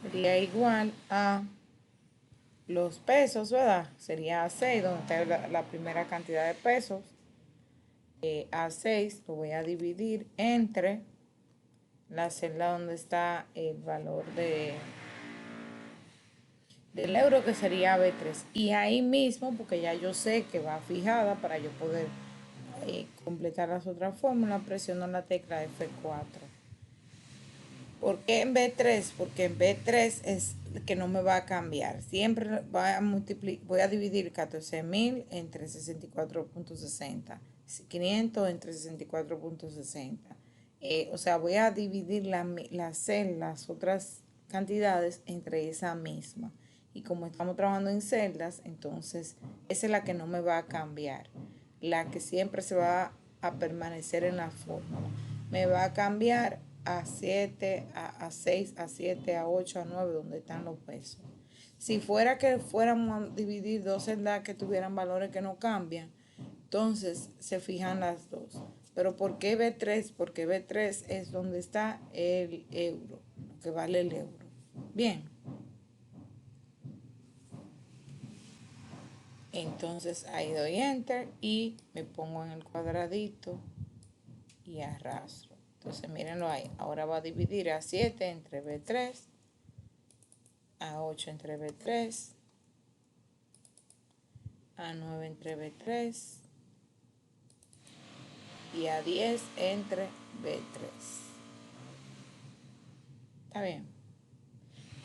Sería igual a los pesos, ¿verdad? Sería A6, donde está la primera cantidad de pesos. A6 lo voy a dividir entre la celda donde está el valor del euro, que sería B3. Y ahí mismo, porque ya yo sé que va fijada para yo poder completar las otras fórmulas, presiono la tecla F4. ¿Por qué en B3? Porque en B3 es que no me va a cambiar. Siempre voy a dividir 14.000 entre 64.60. 500 entre 64.60. O sea, voy a dividir las otras cantidades entre esa misma. Y como estamos trabajando en celdas, entonces esa es la que no me va a cambiar. La que siempre se va a permanecer en la fórmula. Me va a cambiar a 7, a 6, a 7, a 8, a 9, donde están los pesos. Si fuera que fuéramos a dividir dos celdas que tuvieran valores que no cambian, entonces se fijan las dos. Pero ¿por qué B3? Porque B3 es donde está el euro, lo que vale el euro. Bien. Entonces ahí doy enter y me pongo en el cuadradito y arrastro. Entonces mírenlo ahí. Ahora va a dividir a 7 entre B3, a 8 entre B3, a 9 entre B3 y a 10 entre B3. Está bien.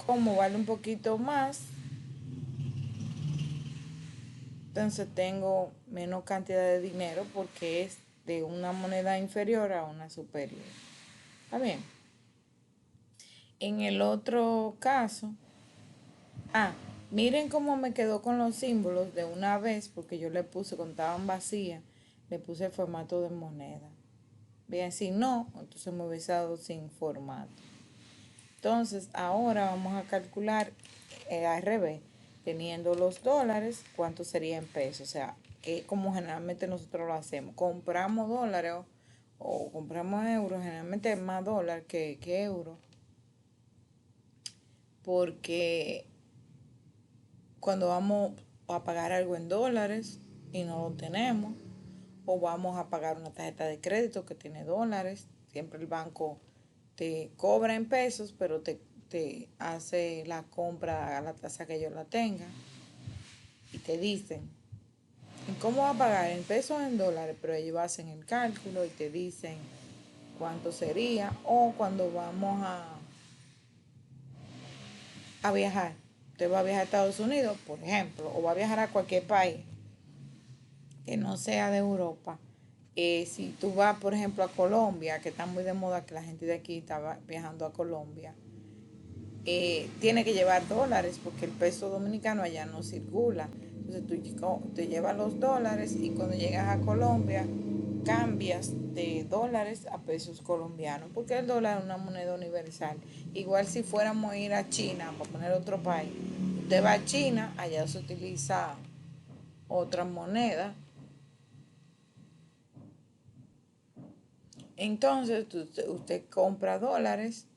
Como vale un poquito más, entonces tengo menos cantidad de dinero porque es de una moneda inferior a una superior. Está bien. En el otro caso, miren cómo me quedó con los símbolos de una vez, porque yo le puse, cuando estaban vacías, le puse el formato de moneda. Bien, si no, entonces me hubiese dado sin formato. Entonces, ahora vamos a calcular al revés, teniendo los dólares, cuánto sería en pesos. O sea, que como generalmente nosotros lo hacemos, compramos dólares o compramos euros, generalmente es más dólar que euro, porque cuando vamos a pagar algo en dólares y no lo tenemos, o vamos a pagar una tarjeta de crédito que tiene dólares, siempre el banco te cobra en pesos, pero te hace la compra a la tasa que ellos la tengan. Y te dicen, ¿cómo va a pagar? ¿En pesos o en dólares? Pero ellos hacen el cálculo y te dicen cuánto sería. O cuando vamos a viajar, usted va a viajar a Estados Unidos, por ejemplo, o va a viajar a cualquier país que no sea de Europa. Si tú vas, por ejemplo, a Colombia, que está muy de moda que la gente de aquí está viajando a Colombia, tiene que llevar dólares porque el peso dominicano allá no circula. Entonces tú te llevas los dólares y cuando llegas a Colombia cambias de dólares a pesos colombianos, porque el dólar es una moneda universal. Igual si fuéramos a ir a China, para poner otro país, usted va a China, allá se utiliza otra moneda. Entonces usted compra dólares,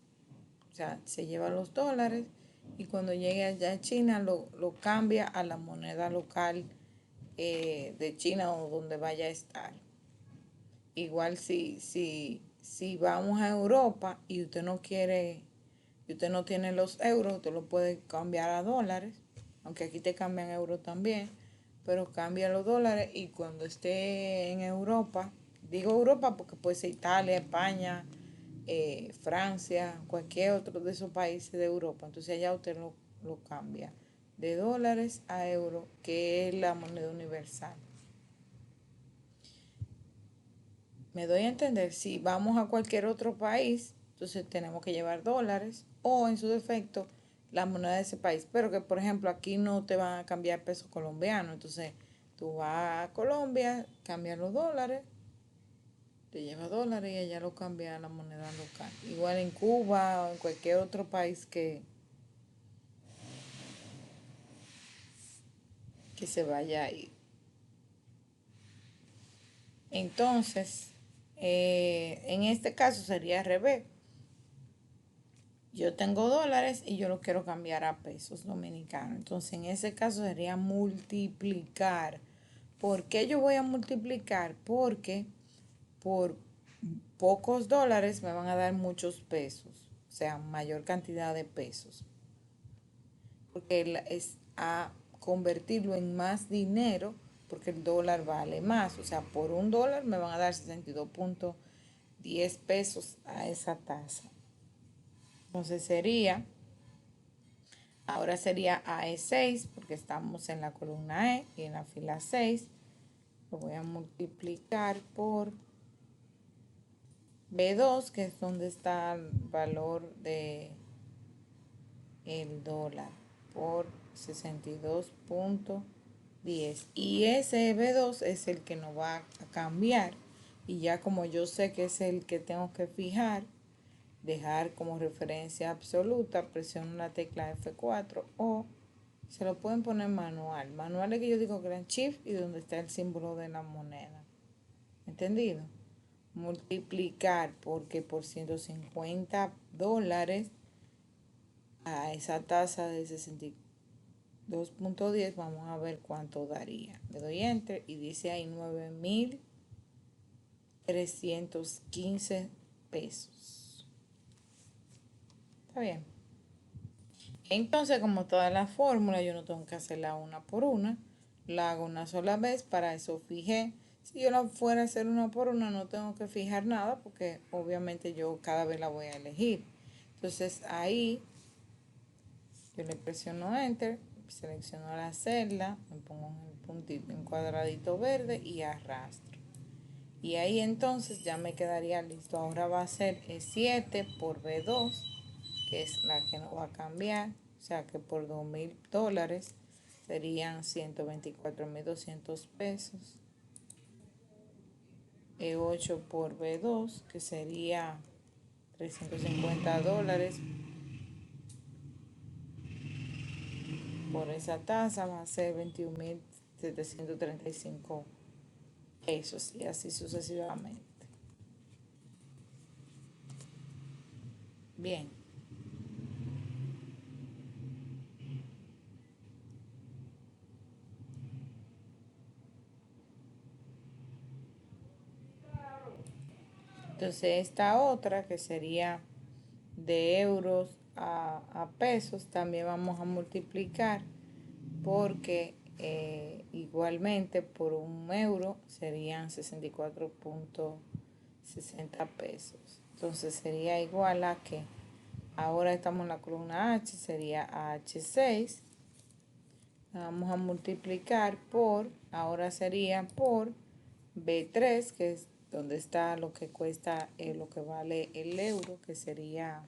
o sea, se lleva los dólares y cuando llegue allá a China lo cambia a la moneda local de China o donde vaya a estar. Igual si vamos a Europa y usted no quiere, y usted no tiene los euros, usted lo puede cambiar a dólares, aunque aquí te cambian euros también, pero cambia los dólares y cuando esté en Europa, digo Europa porque puede ser Italia, España, Francia, cualquier otro de esos países de Europa, entonces allá usted lo cambia de dólares a euros, que es la moneda universal. Me doy a entender, si vamos a cualquier otro país, entonces tenemos que llevar dólares o en su defecto la moneda de ese país. Pero que por ejemplo aquí no te van a cambiar peso colombiano. Entonces tú vas a Colombia, cambias los dólares, se lleva dólares y allá lo cambia a la moneda local. Igual en Cuba o en cualquier otro país que se vaya a ir. Entonces, en este caso sería al revés. Yo tengo dólares y yo lo quiero cambiar a pesos dominicanos. Entonces, en ese caso sería multiplicar. ¿Por qué yo voy a multiplicar? Porque por pocos dólares me van a dar muchos pesos. O sea, mayor cantidad de pesos. Porque es a convertirlo en más dinero porque el dólar vale más. O sea, por $1 me van a dar 62.10 pesos a esa tasa. Entonces ahora sería AE6 porque estamos en la columna E y en la fila 6. Lo voy a multiplicar por B2, que es donde está el valor de el dólar, por 62.10. Y ese B2 es el que nos va a cambiar. Y ya como yo sé que es el que tengo que fijar, dejar como referencia absoluta, presiono la tecla F4 o se lo pueden poner manual. Manual es que yo digo que era Shift y donde está el símbolo de la moneda. ¿Entendido? Multiplicar porque por 150 dólares a esa tasa de 62.10 vamos a ver cuánto daría. Le doy enter y dice ahí 9.315 pesos. Está bien. Entonces, como toda la fórmula, yo no tengo que hacerla una por una. La hago una sola vez, para eso fijé. Si yo la fuera a hacer una por una, no tengo que fijar nada porque obviamente yo cada vez la voy a elegir. Entonces ahí yo le presiono enter, selecciono la celda, me pongo en el puntito, en cuadradito verde y arrastro. Y ahí entonces ya me quedaría listo. Ahora va a ser E7 por B2, que es la que nos va a cambiar. O sea que por $2.000 serían 124.200 pesos. E8 por B2, que sería $350. Por esa tasa va a ser 21.735 pesos y así sucesivamente. Bien. Entonces esta otra que sería de euros a pesos también vamos a multiplicar porque igualmente por €1 serían 64.60 pesos. Entonces sería igual a que ahora estamos en la columna H, sería H6. Vamos a multiplicar por, ahora sería por B3, que es donde está lo que cuesta, lo que vale el euro, que sería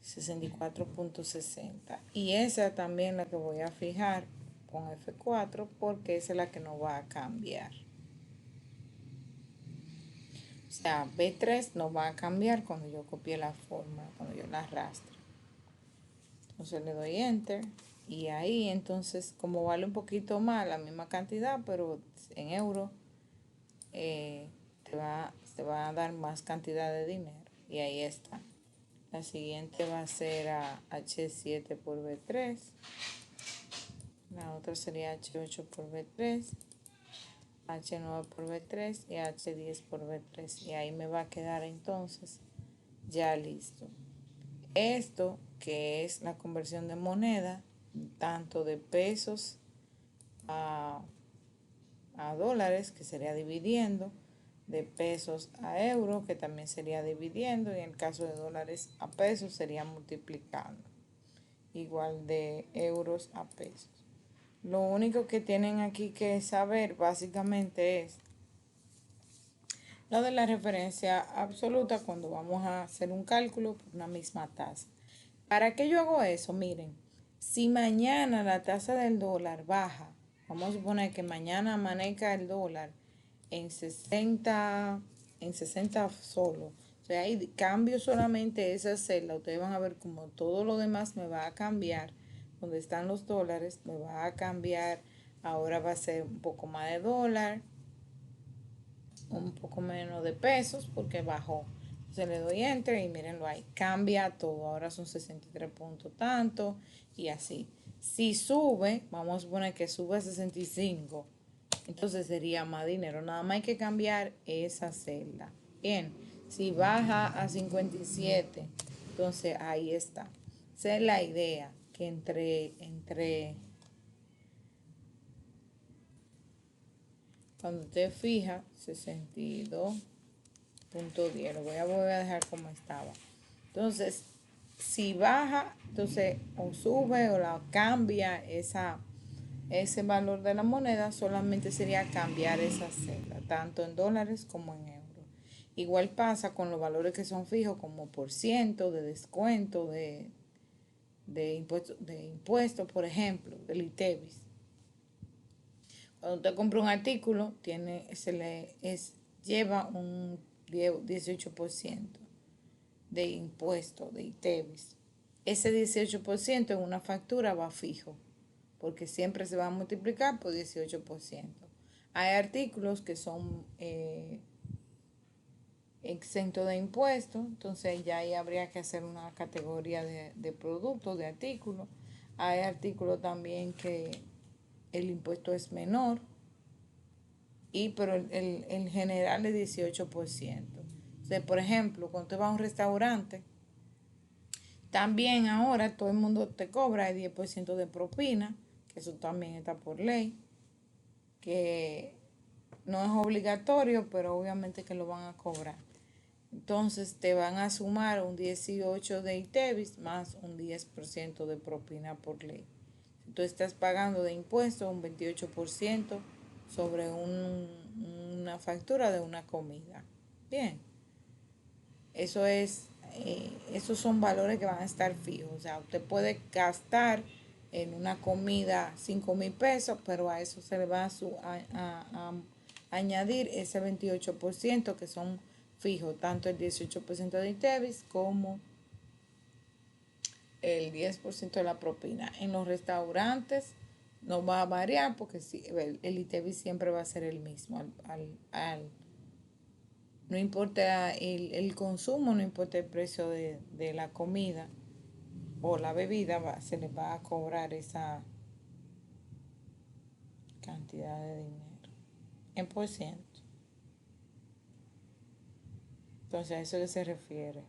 64.60. Y esa también la que voy a fijar con F4 porque esa es la que nos va a cambiar. O sea, B3 nos va a cambiar cuando yo copie la fórmula, cuando yo la arrastre. Entonces le doy enter y ahí entonces como vale un poquito más, la misma cantidad, pero en euros, te va a dar más cantidad de dinero. Y ahí está. La siguiente va a ser a H7 por B3. La otra sería H8 por B3. H9 por B3 y H10 por B3. Y ahí me va a quedar entonces ya listo. Esto que es la conversión de moneda, tanto de pesos a dólares, que sería dividiendo, de pesos a euros, que también sería dividiendo, y en el caso de dólares a pesos sería multiplicando, igual de euros a pesos. Lo único que tienen aquí que saber básicamente es lo de la referencia absoluta cuando vamos a hacer un cálculo por una misma tasa. ¿Para qué yo hago eso? Miren, si mañana la tasa del dólar baja, vamos a suponer que mañana amanezca el dólar en 60 solo. O sea, ahí cambio solamente esa celda. Ustedes van a ver como todo lo demás me va a cambiar. Donde están los dólares, me va a cambiar. Ahora va a ser un poco más de dólar, un poco menos de pesos porque bajó. Se le doy enter y mírenlo ahí. Cambia todo. Ahora son 63 puntos tanto y así. Si sube, vamos a poner que sube a 65. Entonces sería más dinero. Nada más hay que cambiar esa celda. Bien, si baja a 57, entonces ahí está. Esa es la idea, que cuando usted fija 62.10, lo voy a volver a dejar como estaba. Entonces, si baja, entonces o sube o la cambia ese valor de la moneda, solamente sería cambiar esa celda, tanto en dólares como en euros. Igual pasa con los valores que son fijos, como por ciento de descuento de impuestos, por ejemplo, del ITEVIS. Cuando usted compra un artículo, lleva un 18% de impuesto de ITEVIS. Ese 18% en una factura va fijo, porque siempre se va a multiplicar por 18%. Hay artículos que son exentos de impuestos, entonces ya ahí habría que hacer una categoría de productos, de artículos. Hay artículos también que el impuesto es menor, pero el general es 18%. Entonces, por ejemplo, cuando usted va a un restaurante, también ahora todo el mundo te cobra el 10% de propina, que eso también está por ley, que no es obligatorio, pero obviamente que lo van a cobrar. Entonces te van a sumar un 18 de ITEVIS más un 10% de propina por ley. Tú estás pagando de impuestos un 28% sobre una factura de una comida. Bien, esos son valores que van a estar fijos. O sea, usted puede gastar en una comida 5,000 pesos, pero a eso se le va a añadir ese 28% que son fijos, tanto el 18% de ITEVIS como el 10% de la propina. En los restaurantes no va a variar porque el ITEVIS siempre va a ser el mismo. No importa el consumo, no importa el precio de la comida o la bebida, se les va a cobrar esa cantidad de dinero en por ciento. Entonces, ¿a eso que se refiere?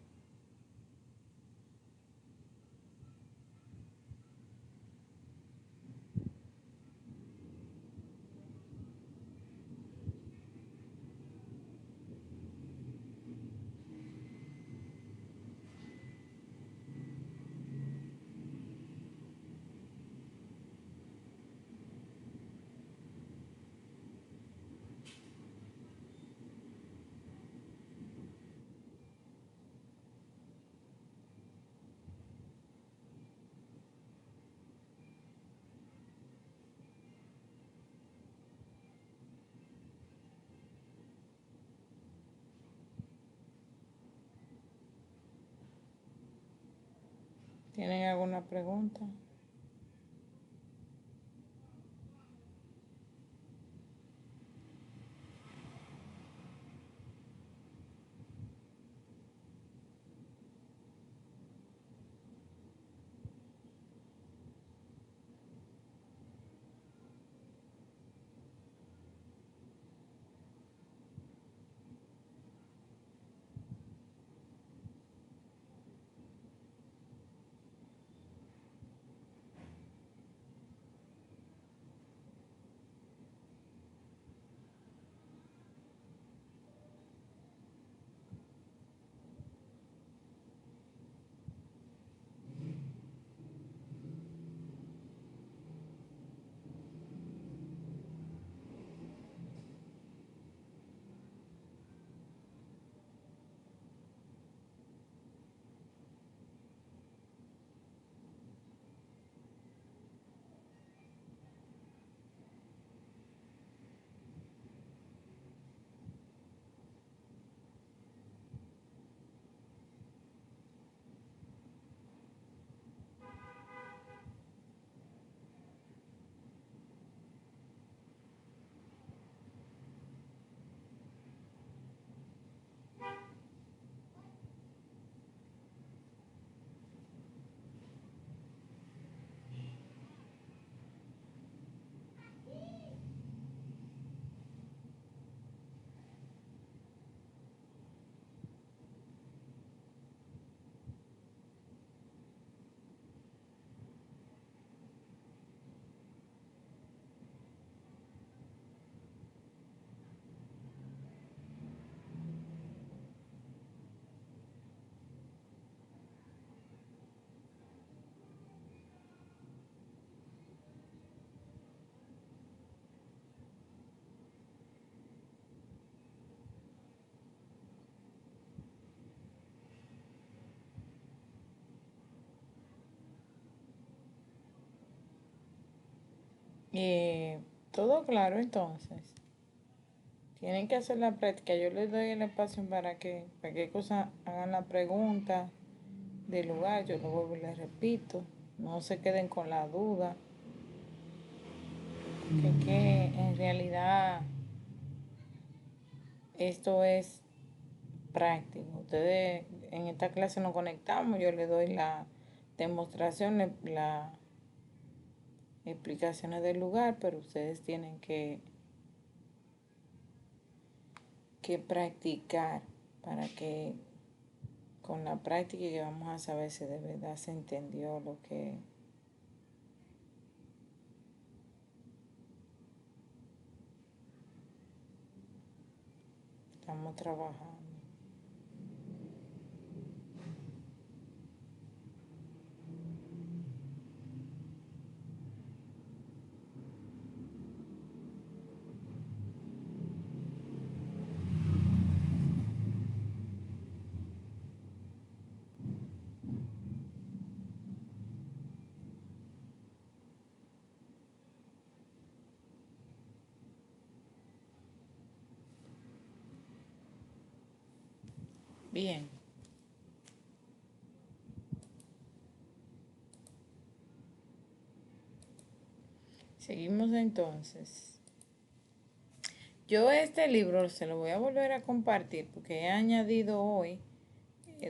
¿Tienen alguna pregunta? Todo claro entonces. Tienen que hacer la práctica. Yo les doy el espacio para que cualquier cosa hagan la pregunta del lugar. Yo lo vuelvo y les repito. No se queden con la duda. Que en realidad esto es práctico. Ustedes en esta clase nos conectamos. Yo les doy la demostración, las explicaciones del lugar, pero ustedes tienen que practicar para que con la práctica que vamos a saber si de verdad se entendió lo que estamos trabajando. Bien, seguimos entonces. Yo este libro se lo voy a volver a compartir porque he añadido hoy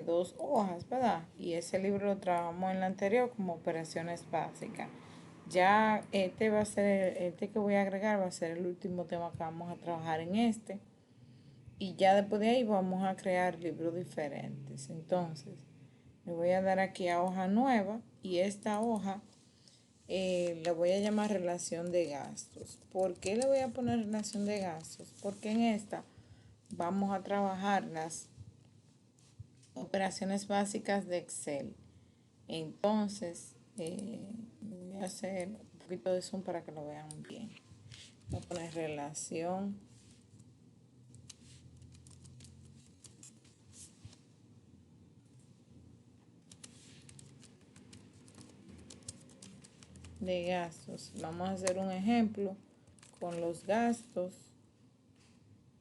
2 hojas, ¿verdad? Y ese libro lo trabajamos en la anterior como operaciones básicas. Ya este va a ser, este que voy a agregar va a ser el último tema que vamos a trabajar en este. Y ya después de ahí vamos a crear libros diferentes. Entonces, le voy a dar aquí a hoja nueva y esta hoja le voy a llamar relación de gastos. ¿Por qué le voy a poner relación de gastos? Porque en esta vamos a trabajar las operaciones básicas de Excel. Entonces, voy a hacer un poquito de zoom para que lo vean bien. Voy a poner relación de gastos. Vamos a hacer un ejemplo con los gastos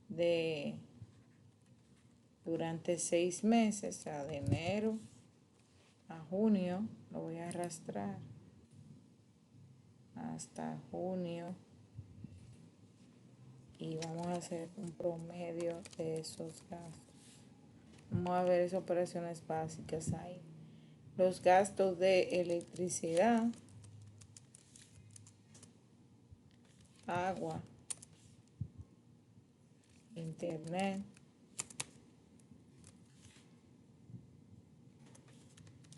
de durante 6 meses, o sea, de enero a junio, lo voy a arrastrar hasta junio y vamos a hacer un promedio de esos gastos. Vamos a ver esas operaciones básicas ahí. Los gastos de electricidad, agua, internet,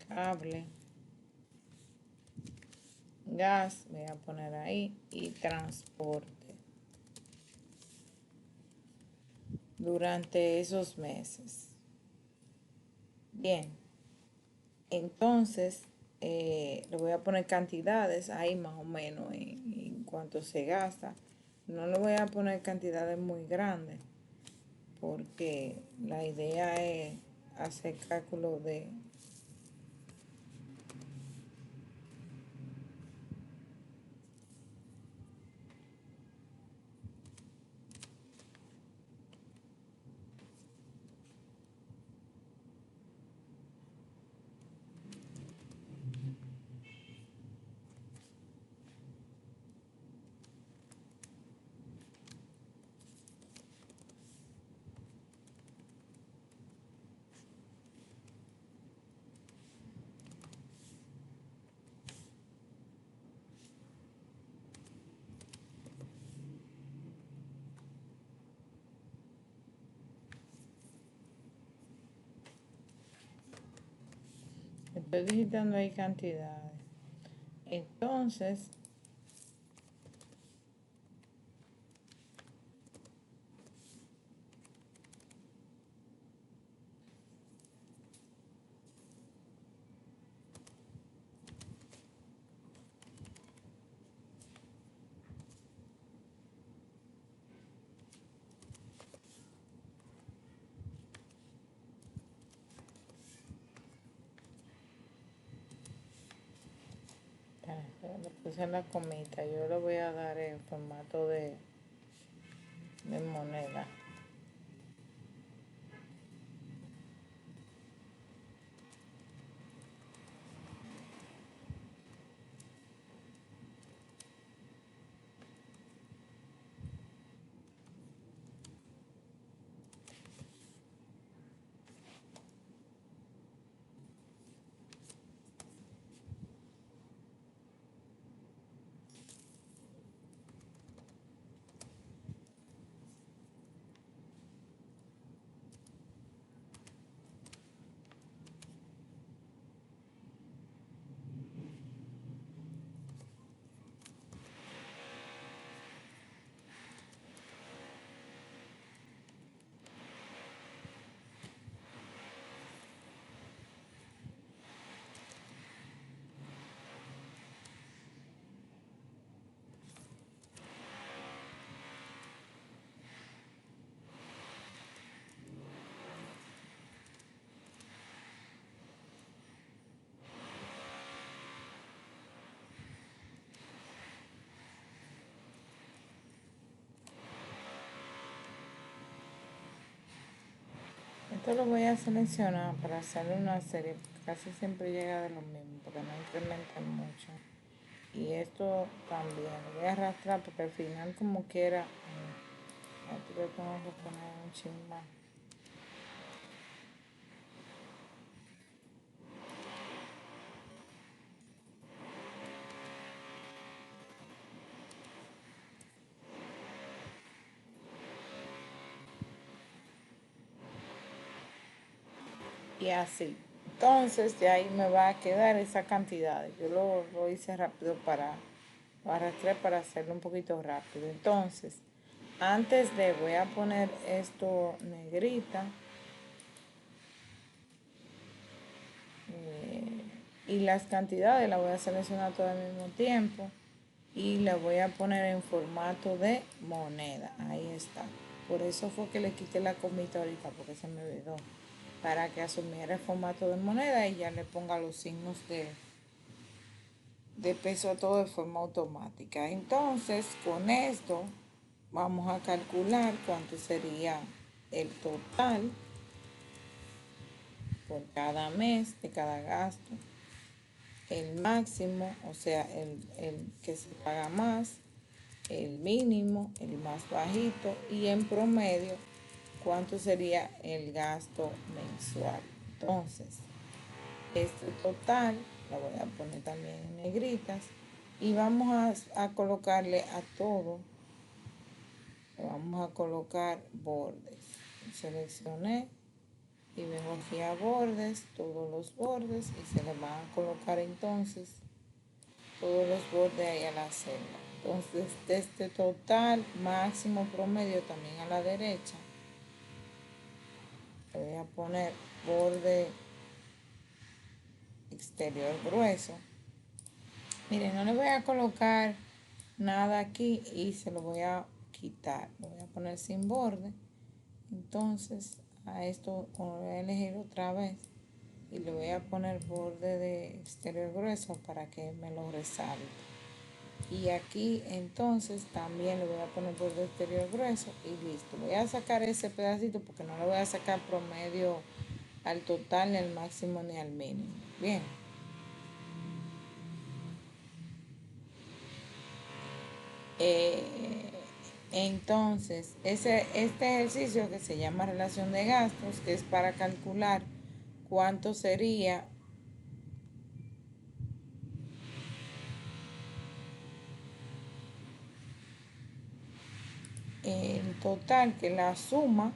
cable, gas, voy a poner ahí, y transporte durante esos meses. Bien, entonces le voy a poner cantidades ahí más o menos en cuanto se gasta. No le voy a poner cantidades muy grandes porque la idea es hacer cálculo de estoy digitando ahí cantidades. Entonces, le puse la comita, yo le voy a dar en formato de moneda. Esto lo voy a seleccionar para hacerle una serie, porque casi siempre llega de lo mismo, porque no incrementan mucho. Y esto también lo voy a arrastrar porque al final como quiera, aquí le tengo que poner un chin más. Y así. Entonces de ahí me va a quedar esa cantidad. Yo lo hice rápido lo arrastré para hacerlo un poquito rápido. Entonces, antes de voy a poner esto negrita. Y las cantidades las voy a seleccionar todo al mismo tiempo. Y la voy a poner en formato de moneda. Ahí está. Por eso fue que le quité la comita ahorita, porque se me olvidó. Para que asumiera el formato de moneda y ya le ponga los signos de peso a todo de forma automática. Entonces, con esto vamos a calcular cuánto sería el total por cada mes de cada gasto, el máximo, o sea, el que se paga más, el mínimo, el más bajito y en promedio cuánto sería el gasto mensual. Entonces, este total lo voy a poner también en negritas y vamos a colocarle a todo, le vamos a colocar bordes. Seleccioné y vengo aquí a bordes, todos los bordes y se le van a colocar entonces todos los bordes ahí a la celda. Entonces, de este total máximo promedio también a la derecha, le voy a poner borde exterior grueso. Miren, no le voy a colocar nada aquí y se lo voy a quitar. Lo voy a poner sin borde. Entonces, a esto lo voy a elegir otra vez y le voy a poner borde de exterior grueso para que me lo resalte. Y aquí entonces también le voy a poner borde exterior grueso y listo. Voy a sacar ese pedacito porque no le voy a sacar promedio al total, ni al máximo, ni al mínimo. Bien. Eh, entonces, este ejercicio que se llama relación de gastos, que es para calcular cuánto sería el total, que es la suma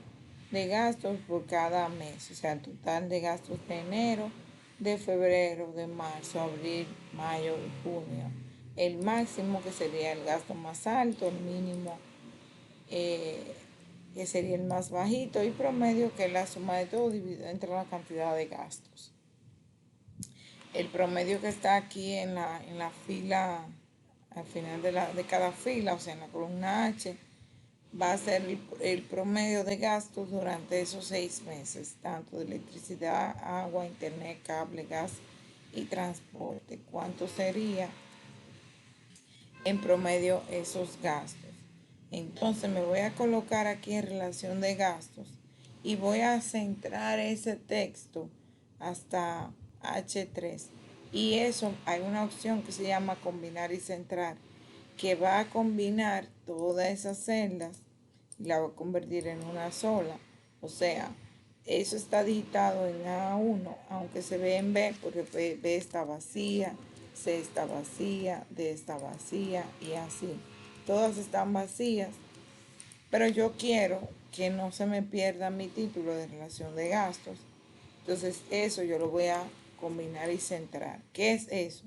de gastos por cada mes, o sea, el total de gastos de enero, de febrero, de marzo, abril, mayo y junio. El máximo que sería el gasto más alto, el mínimo eh, que sería el más bajito y promedio que es la suma de todo dividido entre la cantidad de gastos. El promedio que está aquí en la fila, al final de cada fila, o sea, en la columna H, va a ser el promedio de gastos durante esos 6 meses, tanto de electricidad, agua, internet, cable, gas y transporte. ¿Cuánto sería en promedio esos gastos. Entonces me voy a colocar aquí en relación de gastos y voy a centrar ese texto hasta H3. Y eso hay una opción que se llama combinar y centrar, que va a combinar todas esas celdas y la va a convertir en una sola. O sea, eso está digitado en A1, aunque se ve en B, porque B está vacía, C está vacía, D está vacía y así. Todas están vacías, pero yo quiero que no se me pierda mi título de relación de gastos. Entonces eso yo lo voy a combinar y centrar. ¿Qué es eso?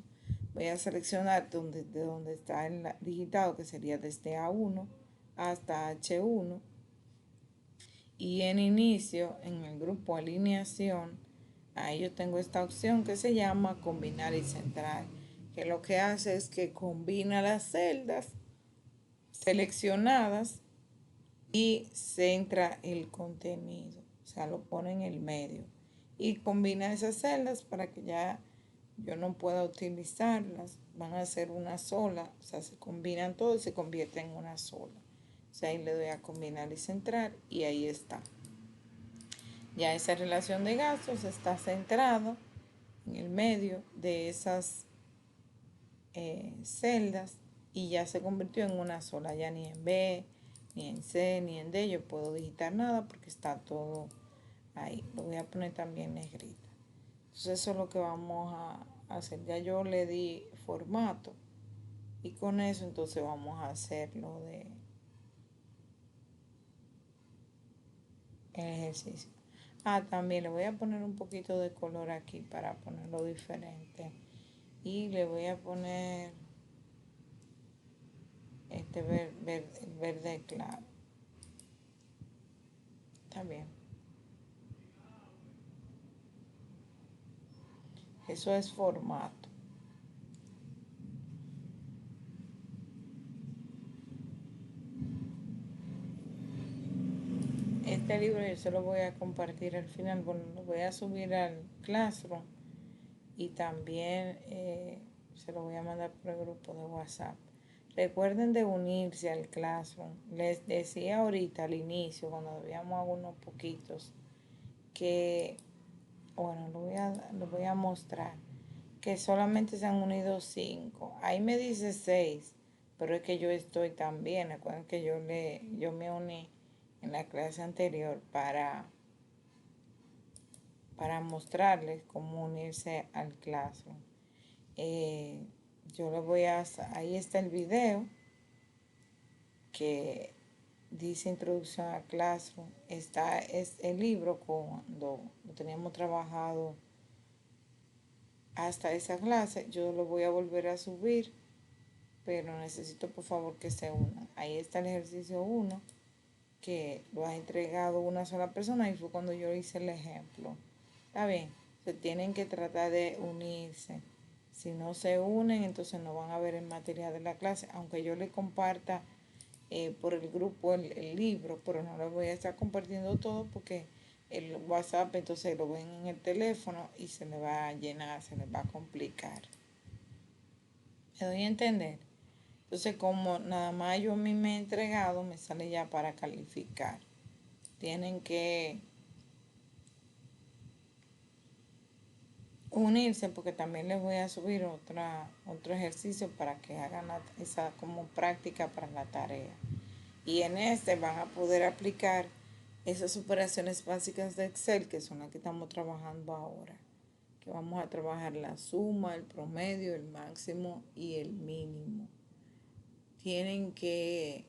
Voy a seleccionar de donde está el digitado, que sería desde A1 hasta H1. Y en inicio, en el grupo alineación, ahí yo tengo esta opción que se llama combinar y centrar, que lo que hace es que combina las celdas seleccionadas y centra el contenido, o sea, lo pone en el medio y combina esas celdas para que ya yo no pueda utilizarlas, van a ser una sola, o sea, se combinan todo y se convierte en una sola. O sea, ahí le doy a combinar y centrar y ahí está. Ya esa relación de gastos está centrada en el medio de esas celdas y ya se convirtió en una sola, ya ni en B, ni en C, ni en D yo puedo digitar nada porque está todo ahí. Lo voy a poner también negrita. Entonces eso es lo que vamos a hacer. Ya yo le di formato y con eso entonces vamos a hacer lo de el ejercicio. También le voy a poner un poquito de color aquí para ponerlo diferente. Y le voy a poner este verde claro. Está bien. Eso es formato. Este libro yo se lo voy a compartir al final. Bueno, lo voy a subir al Classroom y también se lo voy a mandar por el grupo de WhatsApp. Recuerden de unirse al Classroom. Les decía ahorita al inicio, cuando veíamos algunos poquitos, que, bueno, lo voy a mostrar, que solamente se han unido 5. Ahí me dice 6, pero es que yo estoy también. Recuerden que yo me uní en la clase anterior para mostrarles cómo unirse al Classroom. Yo les voy a, ahí está el video que dice introducción a Classroom. Está es el libro cuando lo teníamos trabajado hasta esa clase. Yo lo voy a volver a subir, pero necesito por favor que se unan. Ahí está el ejercicio 1, que lo ha entregado una sola persona y fue cuando yo hice el ejemplo. Está bien, se tienen que tratar de unirse. Si no se unen, entonces no van a ver el material de la clase, aunque yo le comparta por el grupo el libro, pero no les voy a estar compartiendo todo porque el WhatsApp entonces lo ven en el teléfono y se le va a llenar, se les va a complicar. ¿Me doy a entender? Entonces, como nada más yo a mí me he entregado, me sale ya para calificar. Tienen que unirse porque también les voy a subir otro ejercicio para que hagan esa como práctica para la tarea. Y en este van a poder aplicar esas operaciones básicas de Excel, que son las que estamos trabajando ahora. Que vamos a trabajar la suma, el promedio, el máximo y el mínimo. Tienen que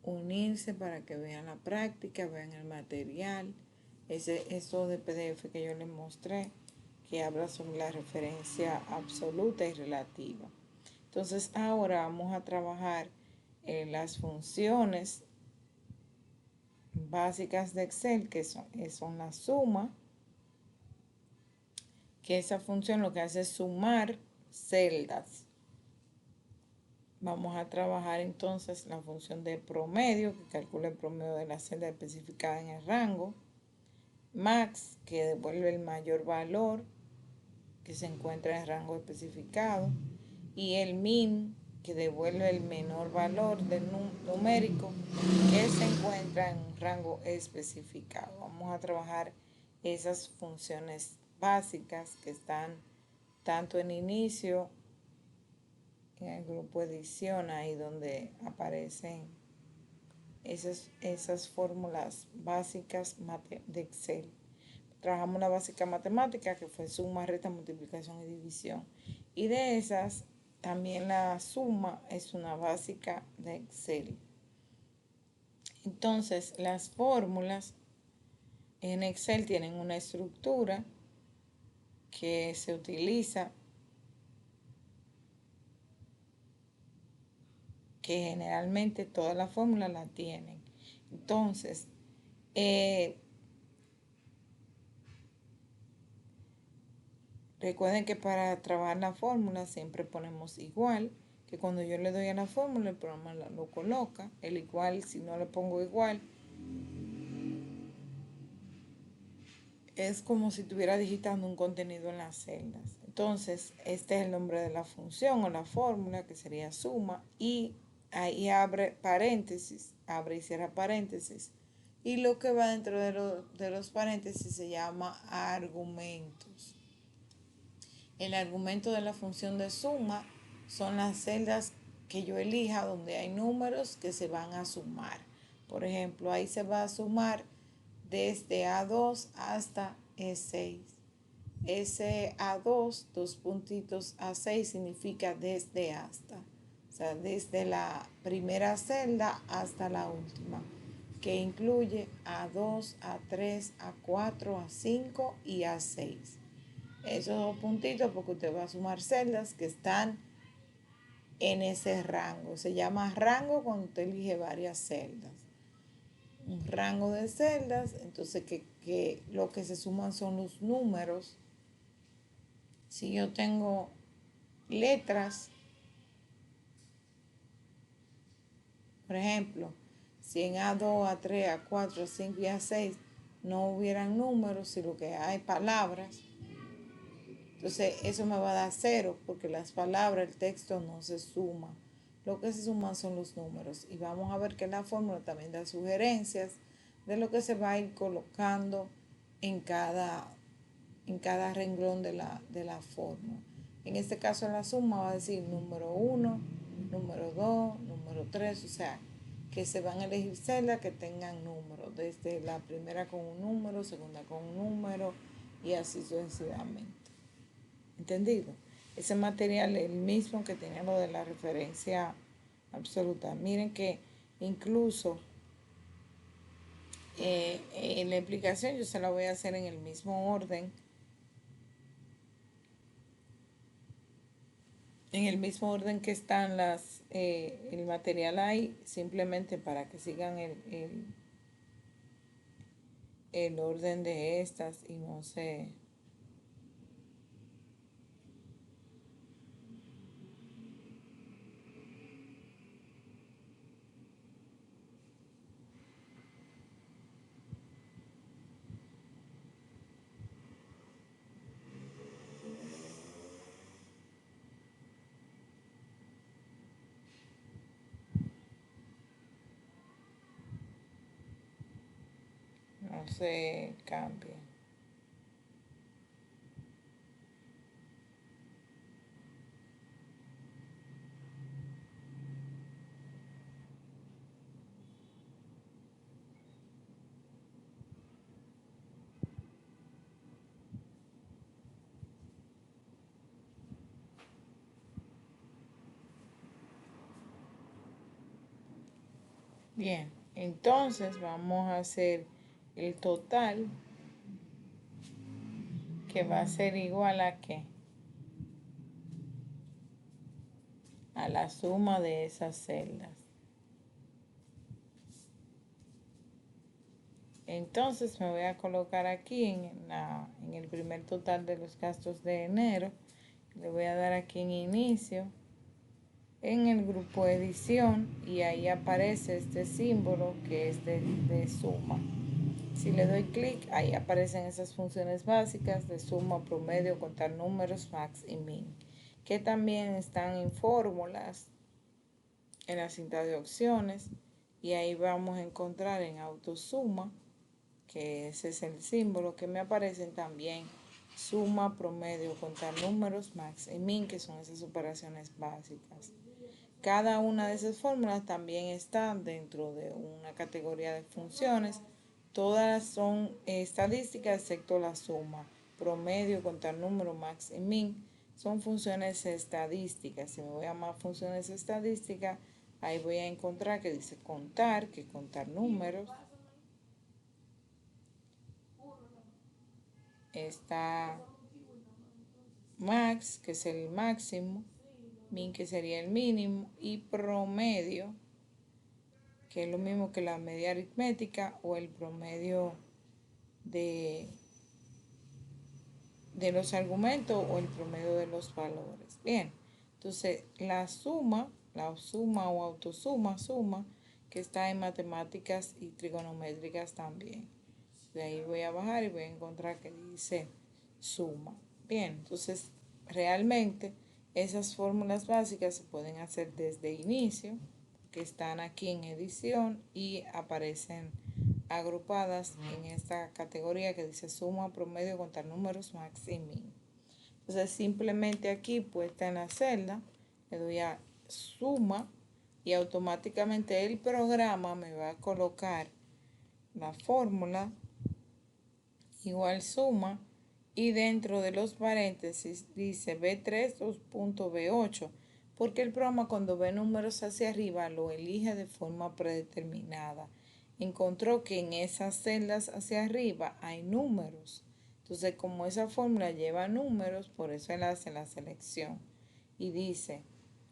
unirse para que vean la práctica, vean el material. Eso de PDF que yo les mostré, que habla sobre la referencia absoluta y relativa. Entonces ahora vamos a trabajar las funciones básicas de Excel, que son la suma, que esa función lo que hace es sumar celdas. Vamos a trabajar entonces la función de promedio, que calcula el promedio de la celda especificada en el rango. Max, que devuelve el mayor valor que se encuentra en el rango especificado. Y el min, que devuelve el menor valor del numérico que se encuentra en un rango especificado. Vamos a trabajar esas funciones básicas que están tanto en inicio, en el grupo edición, ahí donde aparecen esas fórmulas básicas de Excel. Trabajamos una básica matemática que fue suma, resta, multiplicación y división. Y de esas, también la suma es una básica de Excel. Entonces, las fórmulas en Excel tienen una estructura que se utiliza, que generalmente todas las fórmulas la tienen. Entonces, recuerden que para trabajar la fórmula siempre ponemos igual, que cuando yo le doy a la fórmula el programa lo coloca. El igual, si no le pongo igual, es como si estuviera digitando un contenido en las celdas. Entonces, este es el nombre de la función o la fórmula, que sería suma, y ahí abre paréntesis, abre y cierra paréntesis. Y lo que va dentro de los paréntesis se llama argumentos. El argumento de la función de suma son las celdas que yo elija donde hay números que se van a sumar. Por ejemplo, ahí se va a sumar desde A2 hasta E6. Ese A2, dos puntitos A6, significa desde hasta. O sea, desde la primera celda hasta la última, que incluye A2, A3, A4, A5 y A6. Esos dos puntitos porque usted va a sumar celdas que están en ese rango. Se llama rango cuando usted elige varias celdas. Un rango de celdas, entonces que lo que se suman son los números. Si yo tengo letras, por ejemplo, si en A2, A3, A4, A5 y A6 no hubieran números, si lo que hay palabras, entonces eso me va a dar 0 porque las palabras, el texto no se suma. Lo que se suman son los números. Y vamos a ver que la fórmula también da sugerencias de lo que se va a ir colocando en cada renglón de la fórmula. En este caso la suma va a decir número 1, número 2, número 3, o sea, que se van a elegir celdas que tengan números, desde la primera con un número, segunda con un número y así sucesivamente. ¿Entendido? Ese material es el mismo que tenía lo de la referencia absoluta. Miren que incluso en la explicación yo se la voy a hacer en el mismo orden. En el mismo orden que están el material ahí, simplemente para que sigan el orden de estas y no se... no se cambie. Bien, entonces vamos a hacer el total, que va a ser igual a ¿qué? A la suma de esas celdas. Entonces me voy a colocar aquí en el primer total de los gastos de enero. Le voy a dar aquí en inicio, en el grupo edición, y ahí aparece este símbolo que es de suma. Si le doy clic, ahí aparecen esas funciones básicas de suma, promedio, contar números, max y min, que también están en fórmulas en la cinta de opciones y ahí vamos a encontrar en autosuma, que ese es el símbolo, que me aparecen también suma, promedio, contar números, max y min, que son esas operaciones básicas. Cada una de esas fórmulas también está dentro de una categoría de funciones. Todas son estadísticas excepto la suma, promedio, contar números, max y min. Son funciones estadísticas. Si me voy a más funciones estadísticas, ahí voy a encontrar que dice contar, que contar números. Está max, que es el máximo, min, que sería el mínimo, y promedio, que es lo mismo que la media aritmética o el promedio de, de los argumentos o el promedio de los valores. Bien, entonces la suma o autosuma, suma, que está en matemáticas y trigonométricas también. De ahí voy a bajar y voy a encontrar que dice suma. Bien, entonces realmente esas fórmulas básicas se pueden hacer desde inicio, que están aquí en edición y aparecen agrupadas en esta categoría que dice suma, promedio, contar números, max y min. Entonces simplemente aquí puesta en la celda, le doy a suma y automáticamente el programa me va a colocar la fórmula igual suma y dentro de los paréntesis dice B3 2.B8 porque el programa cuando ve números hacia arriba lo elige de forma predeterminada. Encontró que en esas celdas hacia arriba hay números. Entonces como esa fórmula lleva números, por eso él hace la selección y dice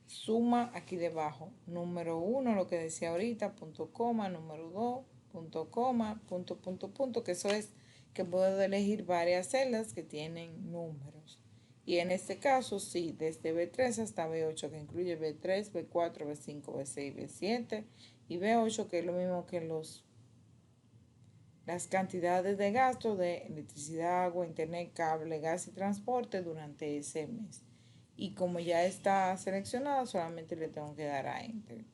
suma aquí debajo, número 1, lo que decía ahorita, punto coma, número 2, punto coma, punto, que eso es que puedo elegir varias celdas que tienen números. Y en este caso, sí, desde B3 hasta B8, que incluye B3, B4, B5, B6, B7 y B8, que es lo mismo que las cantidades de gasto de electricidad, agua, internet, cable, gas y transporte durante ese mes. Y como ya está seleccionado, solamente le tengo que dar a Enter.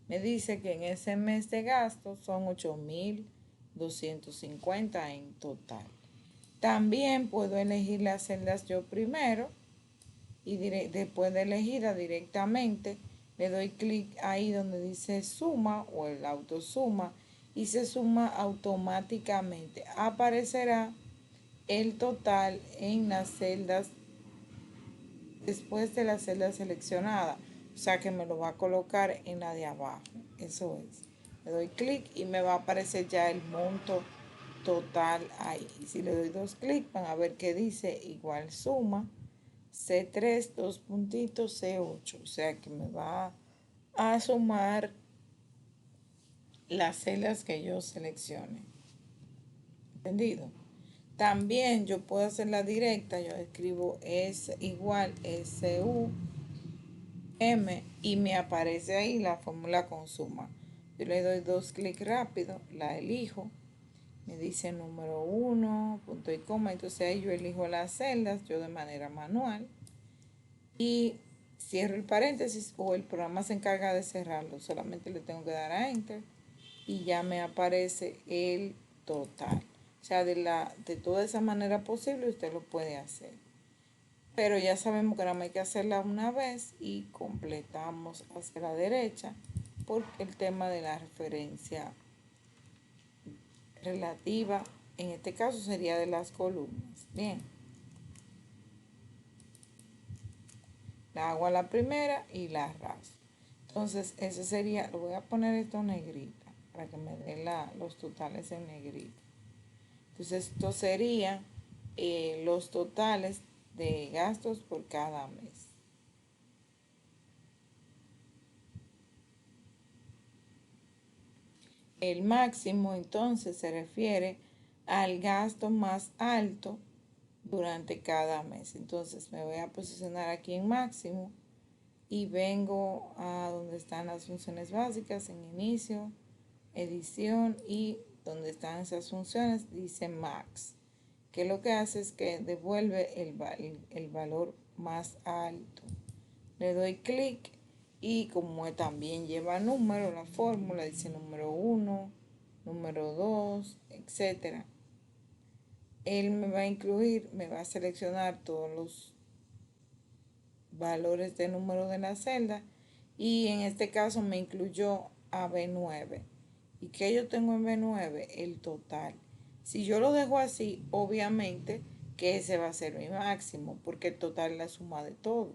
Me dice que en ese mes de gasto son 8.250 en total. También puedo elegir las celdas yo primero y después de elegida directamente le doy clic ahí donde dice suma o el autosuma y se suma automáticamente. Aparecerá el total en las celdas después de la celda seleccionada, o sea que me lo va a colocar en la de abajo. Eso es, le doy clic y me va a aparecer ya el monto total ahí. Y si le doy dos clics van a ver que dice igual suma C3 2 puntitos C8, o sea que me va a sumar las celdas que yo seleccione. ¿Entendido? También yo puedo hacer la directa, yo escribo S igual SUM y me aparece ahí la fórmula con suma. Yo le doy dos clics rápido, la elijo, me dice número 1, punto y coma, entonces ahí yo elijo las celdas, yo de manera manual, y cierro el paréntesis o el programa se encarga de cerrarlo, solamente le tengo que dar a Enter y ya me aparece el total. O sea, de toda esa manera posible usted lo puede hacer. Pero ya sabemos que ahora hay que hacerla una vez y completamos hacia la derecha por el tema de la referencia relativa, en este caso sería de las columnas. Bien, la hago a la primera y la arraso. Entonces, ese sería, lo voy a poner esto negrita para que me dé los totales en negrita. Entonces, esto sería los totales de gastos por cada mes. El máximo entonces se refiere al gasto más alto durante cada mes. Entonces me voy a posicionar aquí en máximo y vengo a donde están las funciones básicas en inicio, edición y donde están esas funciones dice max, que lo que hace es que devuelve el valor más alto. Le doy clic Y como también lleva número, la fórmula dice número 1, número 2, etcétera. Él me va a incluir, me va a seleccionar todos los valores de número de la celda y en este caso me incluyó a B9. ¿Y qué yo tengo en B9? El total. Si yo lo dejo así, obviamente que ese va a ser mi máximo, porque el total es la suma de todo.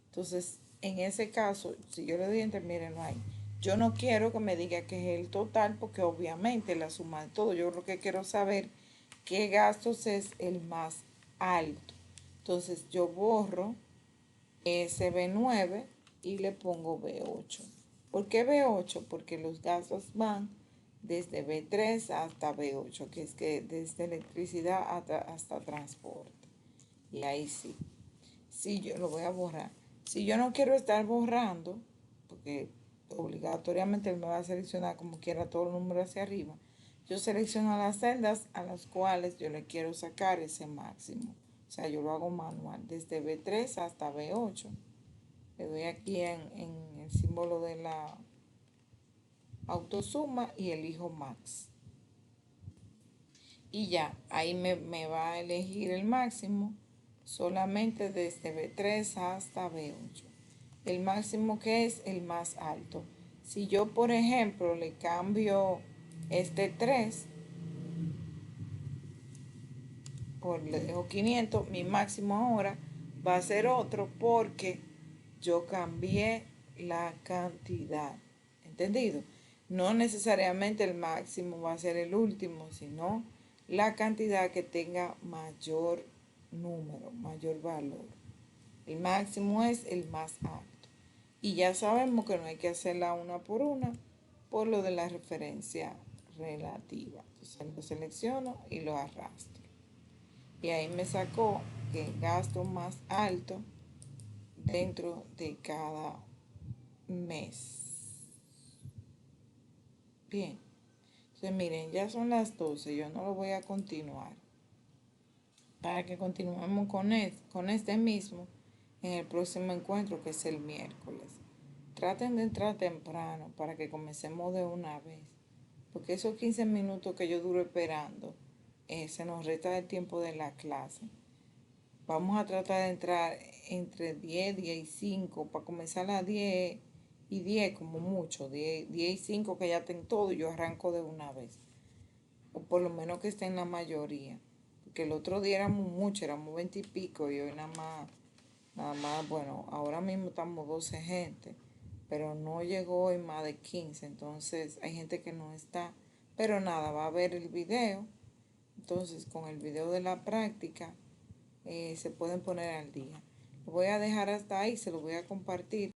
Entonces, en ese caso, si yo le doy enter, miren, no hay. Yo no quiero que me diga que es el total, porque obviamente es la suma de todo. Yo lo que quiero saber qué gastos es el más alto. Entonces, yo borro ese B9 y le pongo B8. ¿Por qué B8? Porque los gastos van desde B3 hasta B8, que es que desde electricidad hasta transporte. Y ahí sí. Sí, yo lo voy a borrar. Si yo no quiero estar borrando, porque obligatoriamente él me va a seleccionar como quiera todo el número hacia arriba, yo selecciono las celdas a las cuales yo le quiero sacar ese máximo. O sea, yo lo hago manual, desde B3 hasta B8. Le doy aquí en el símbolo de la autosuma y elijo max. Y ya, ahí me va a elegir el máximo solamente desde B3 hasta B8. El máximo que es el más alto. Si yo, por ejemplo, le cambio este 3, le dejo 500, mi máximo ahora va a ser otro porque yo cambié la cantidad. ¿Entendido? No necesariamente el máximo va a ser el último, sino la cantidad que tenga mayor número, mayor valor. El máximo es el más alto. Y ya sabemos que no hay que hacerla una por lo de la referencia relativa. Entonces lo selecciono y lo arrastro. Y ahí me sacó el gasto más alto dentro de cada mes. Bien, entonces miren, ya son las 12, yo no lo voy a continuar. Para que continuemos con este mismo en el próximo encuentro, que es el miércoles. Traten de entrar temprano para que comencemos de una vez, porque esos 15 minutos que yo duro esperando, se nos resta el tiempo de la clase. Vamos a tratar de entrar entre 10, 10 y 5, para comenzar a las 10 y 10 como mucho, 10 y 5 que ya estén todo y yo arranco de una vez. O por lo menos que estén la mayoría. Porque el otro día éramos muchos, éramos 20 y pico y hoy nada más, bueno, ahora mismo estamos 12 gente, pero no llegó hoy más de 15, entonces hay gente que no está. Pero nada, va a ver el video, entonces con el video de la práctica se pueden poner al día. Lo voy a dejar hasta ahí, se lo voy a compartir